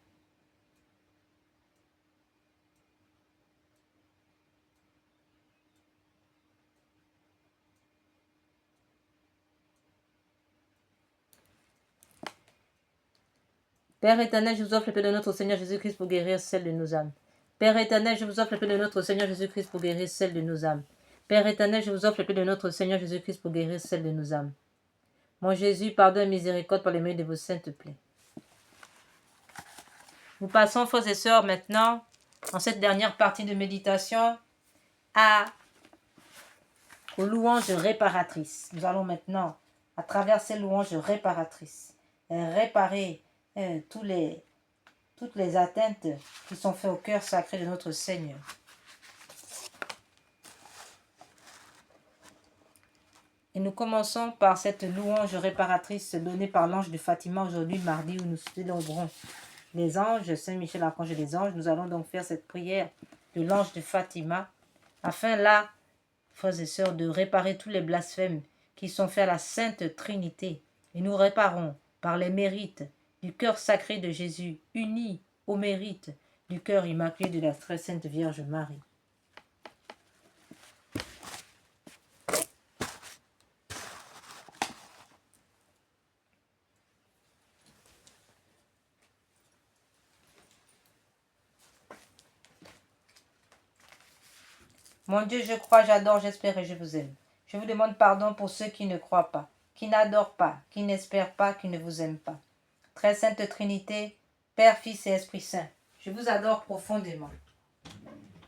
Père éternel, je vous offre le paix de notre Seigneur Jésus-Christ pour guérir celle de nos âmes. Père éternel, je vous offre le paix de notre Seigneur Jésus-Christ pour guérir celle de nos âmes. Père éternel, je vous offre le paix de notre Seigneur Jésus-Christ pour guérir celle de nos âmes. Mon Jésus, pardonne miséricorde par les mérites de vos saintes plaies. Nous passons, frères et sœurs, maintenant, en cette dernière partie de méditation, aux louanges réparatrices. Nous allons maintenant, à travers ces louanges réparatrices, réparer toutes les atteintes qui sont faites au cœur sacré de notre Seigneur. Et nous commençons par cette louange réparatrice donnée par l'ange de Fatima aujourd'hui, mardi, où nous célébrons les anges, Saint-Michel, archange des anges. Nous allons donc faire cette prière de l'ange de Fatima, afin là, frères et sœurs, de réparer tous les blasphèmes qui sont faits à la Sainte Trinité. Et nous réparons par les mérites du cœur sacré de Jésus, uni au mérite du cœur immaculé de la très sainte Vierge Marie. Mon Dieu, je crois, j'adore, j'espère et je vous aime. Je vous demande pardon pour ceux qui ne croient pas, qui n'adorent pas, qui n'espèrent pas, qui ne vous aiment pas. Très sainte Trinité, Père, Fils et Esprit Saint, je vous adore profondément.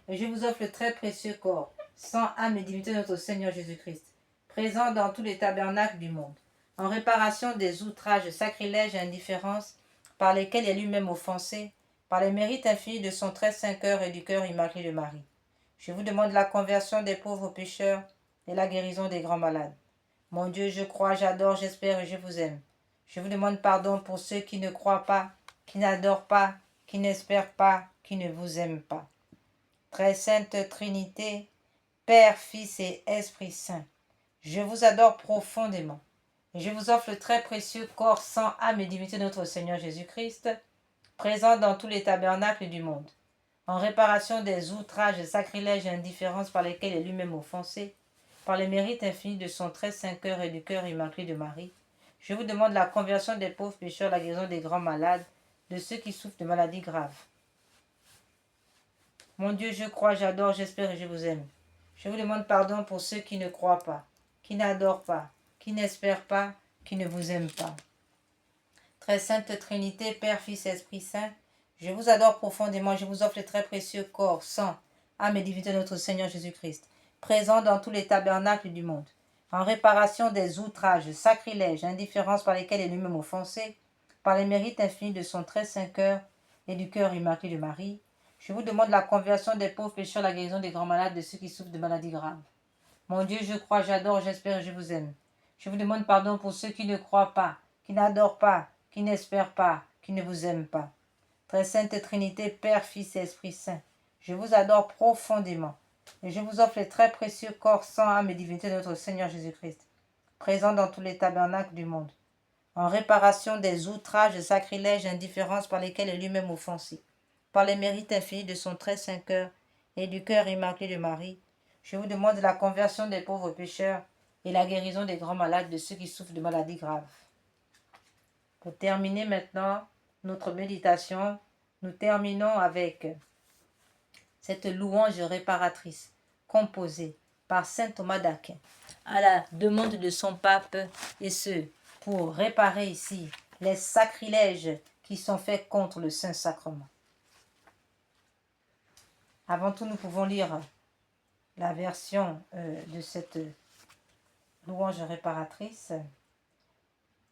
Et je vous offre le très précieux corps, sang, âme et divinité de notre Seigneur Jésus-Christ, présent dans tous les tabernacles du monde, en réparation des outrages, sacrilèges et indifférences par lesquels il est lui-même offensé, par les mérites infinis de son très saint cœur et du cœur immaculé de Marie. Je vous demande la conversion des pauvres pécheurs et la guérison des grands malades. Mon Dieu, je crois, j'adore, j'espère et je vous aime. Je vous demande pardon pour ceux qui ne croient pas, qui n'adorent pas, qui n'espèrent pas, qui ne vous aiment pas. Très sainte Trinité, Père, Fils et Esprit Saint, je vous adore profondément Et je vous offre le très précieux corps, sang, âme et divinité de notre Seigneur Jésus-Christ, présent dans tous les tabernacles du monde, en réparation des outrages, sacrilèges et indifférences par lesquels il est lui-même offensé, par les mérites infinis de son très saint cœur et du cœur immaculé de Marie. Je vous demande la conversion des pauvres pécheurs, la guérison des grands malades, de ceux qui souffrent de maladies graves. Mon Dieu, je crois, j'adore, j'espère et je vous aime. Je vous demande pardon pour ceux qui ne croient pas, qui n'adorent pas, qui n'espèrent pas, qui ne vous aiment pas. Très sainte Trinité, Père, Fils et Esprit Saint, je vous adore profondément, je vous offre le très précieux corps, sang, âme et divinité de notre Seigneur Jésus-Christ, présent dans tous les tabernacles du monde, en réparation des outrages, sacrilèges, indifférences par lesquels il est lui-même offensé, par les mérites infinis de son très saint cœur et du cœur immaculé de Marie. Je vous demande la conversion des pauvres pécheurs, la guérison des grands malades, de ceux qui souffrent de maladies graves. Mon Dieu, je crois, j'adore, j'espère et je vous aime. Je vous demande pardon pour ceux qui ne croient pas, qui n'adorent pas, qui n'espèrent pas, qui ne vous aiment pas. Très sainte Trinité, Père, Fils et Esprit Saint, je vous adore profondément et je vous offre les très précieux corps, sang, âme et divinité de notre Seigneur Jésus-Christ, présent dans tous les tabernacles du monde, en réparation des outrages, sacrilèges et indifférences par lesquels il est lui-même offensé, par les mérites infinis de son très saint cœur et du cœur immaculé de Marie. Je vous demande la conversion des pauvres pécheurs et la guérison des grands malades, de ceux qui souffrent de maladies graves. Pour terminer maintenant notre méditation, nous terminons avec cette louange réparatrice composée par saint Thomas d'Aquin à la demande de son pape, et ce, pour réparer ici les sacrilèges qui sont faits contre le Saint-Sacrement. Avant tout, nous pouvons lire la version de cette louange réparatrice.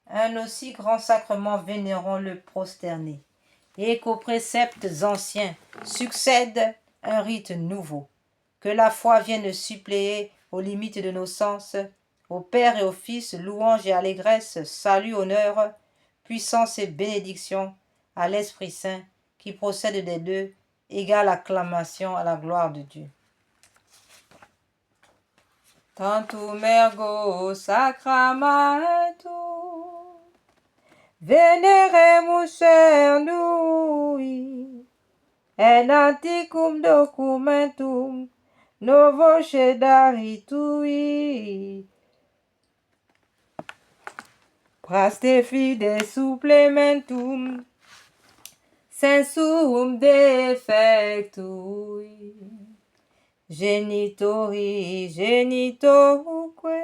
Un aussi grand sacrement vénérons-le prosterné, et qu'aux préceptes anciens succède un rite nouveau, que la foi vienne suppléer aux limites de nos sens, au Père et au Fils, louange et allégresse, salut, honneur, puissance et bénédiction, à l'Esprit Saint, qui procède des deux, égale acclamation à la gloire de Dieu. Tantum ergo sacramentum veneremus cernui, en antiquum documentum novo cedaritui, praste fide supplementum sensum defectui, genitori genitoruque,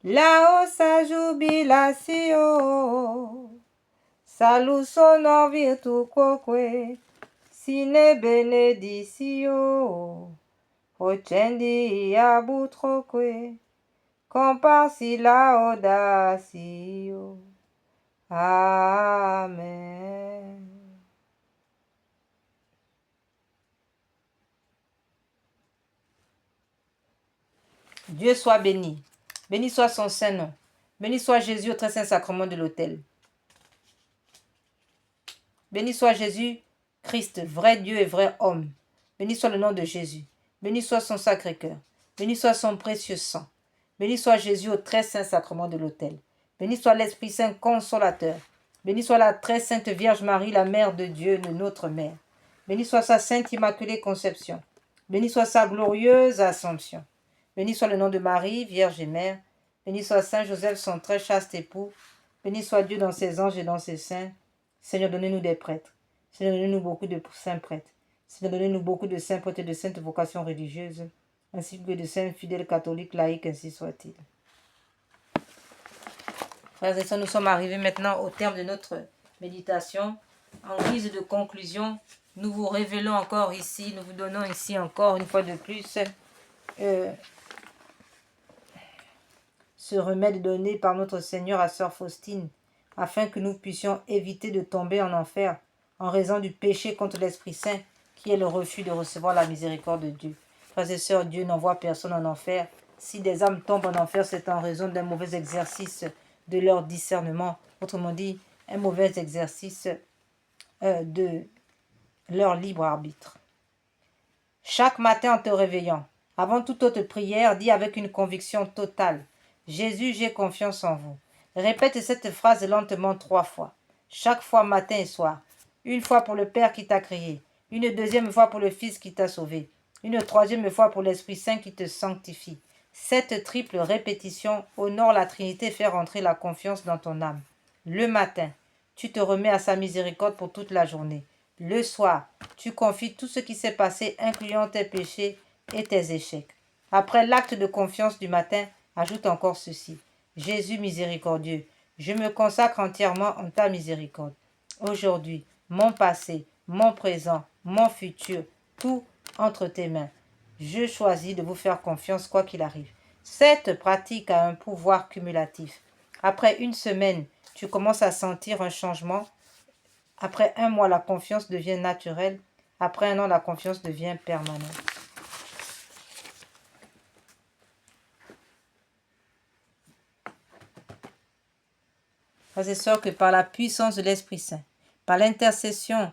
laosa jubilatio, salus honor virtu quoque, sine beneditio, procendi abutroque, comparsi laudatio. Amen. Dieu soit béni. Béni soit son saint nom. Béni soit Jésus au très saint sacrement de l'autel. Béni soit Jésus, Christ, vrai Dieu et vrai homme. Béni soit le nom de Jésus. Béni soit son sacré cœur. Béni soit son précieux sang. Béni soit Jésus au très saint sacrement de l'autel. Béni soit l'Esprit Saint consolateur. Béni soit la très sainte Vierge Marie, la mère de Dieu, notre mère. Béni soit sa sainte immaculée conception. Béni soit sa glorieuse assomption. Béni soit le nom de Marie, Vierge et Mère. Béni soit Saint Joseph, son très chaste époux. Béni soit Dieu dans ses anges et dans ses saints. Seigneur, donnez-nous des prêtres. Seigneur, donnez-nous beaucoup de saints prêtres. Seigneur, donnez-nous beaucoup de saints prêtres et de saintes vocations religieuses, ainsi que de saints fidèles catholiques, laïcs, ainsi soit-il. Frères et sœurs, nous sommes arrivés maintenant au terme de notre méditation. En guise de conclusion, nous vous révélons encore ici, nous vous donnons ici encore une fois de plus ce remède donné par notre Seigneur à Sœur Faustine, afin que nous puissions éviter de tomber en enfer en raison du péché contre l'Esprit Saint, qui est le refus de recevoir la miséricorde de Dieu. Frères et sœurs, Dieu n'envoie personne en enfer. Si des âmes tombent en enfer, c'est en raison d'un mauvais exercice de leur discernement, autrement dit, un mauvais exercice de leur libre arbitre. Chaque matin en te réveillant, avant toute autre prière, dis avec une conviction totale: Jésus, j'ai confiance en vous. Répète cette phrase lentement 3 fois. Chaque fois matin et soir. Une fois pour le Père qui t'a créé. Une deuxième fois pour le Fils qui t'a sauvé. Une troisième fois pour l'Esprit Saint qui te sanctifie. Cette triple répétition honore la Trinité et fait rentrer la confiance dans ton âme. Le matin, tu te remets à sa miséricorde pour toute la journée. Le soir, tu confies tout ce qui s'est passé, incluant tes péchés et tes échecs. Après l'acte de confiance du matin, ajoute encore ceci. Jésus miséricordieux, je me consacre entièrement en ta miséricorde. Aujourd'hui, mon passé, mon présent, mon futur, tout entre tes mains. Je choisis de vous faire confiance quoi qu'il arrive. Cette pratique a un pouvoir cumulatif. Après une semaine, tu commences à sentir un changement. Après un mois, la confiance devient naturelle. Après un an, la confiance devient permanente. Frères et sœurs, que par la puissance de l'Esprit Saint, par l'intercession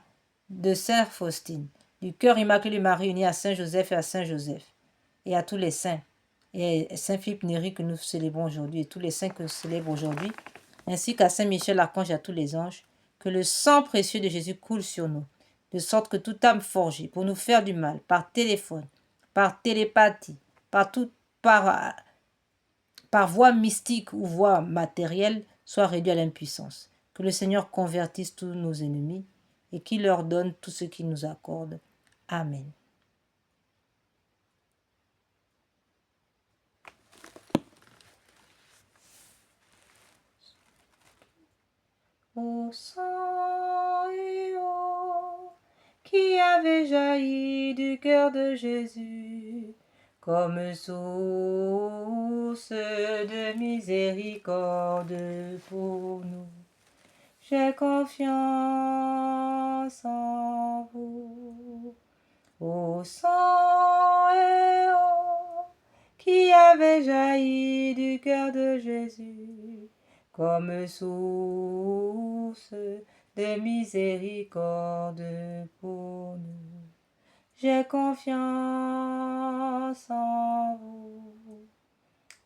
de Saint Faustine, du cœur immaculé de Marie uni à Saint Joseph et à Saint Joseph, et à tous les saints, et Saint Philippe Néri que nous célébrons aujourd'hui, et tous les saints que nous célébrons aujourd'hui, ainsi qu'à Saint Michel l'Archange et à tous les anges, que le sang précieux de Jésus coule sur nous, de sorte que toute âme forgée pour nous faire du mal, par téléphone, par télépathie, par voie mystique ou voie matérielle, soit réduit à l'impuissance. Que le Seigneur convertisse tous nos ennemis et qu'il leur donne tout ce qu'il nous accorde. Amen. Ô sang et eau qui avait jailli du cœur de Jésus, comme source de miséricorde pour nous. J'ai confiance en vous. Ô sang et eau qui avait jailli du cœur de Jésus, comme source de miséricorde pour nous. J'ai confiance en vous.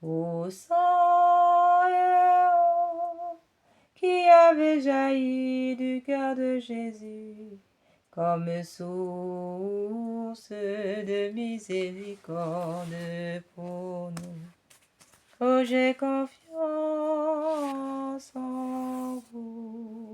Ô sang et eau qui avait jailli du cœur de Jésus, comme source de miséricorde pour nous. Oh, j'ai confiance en vous.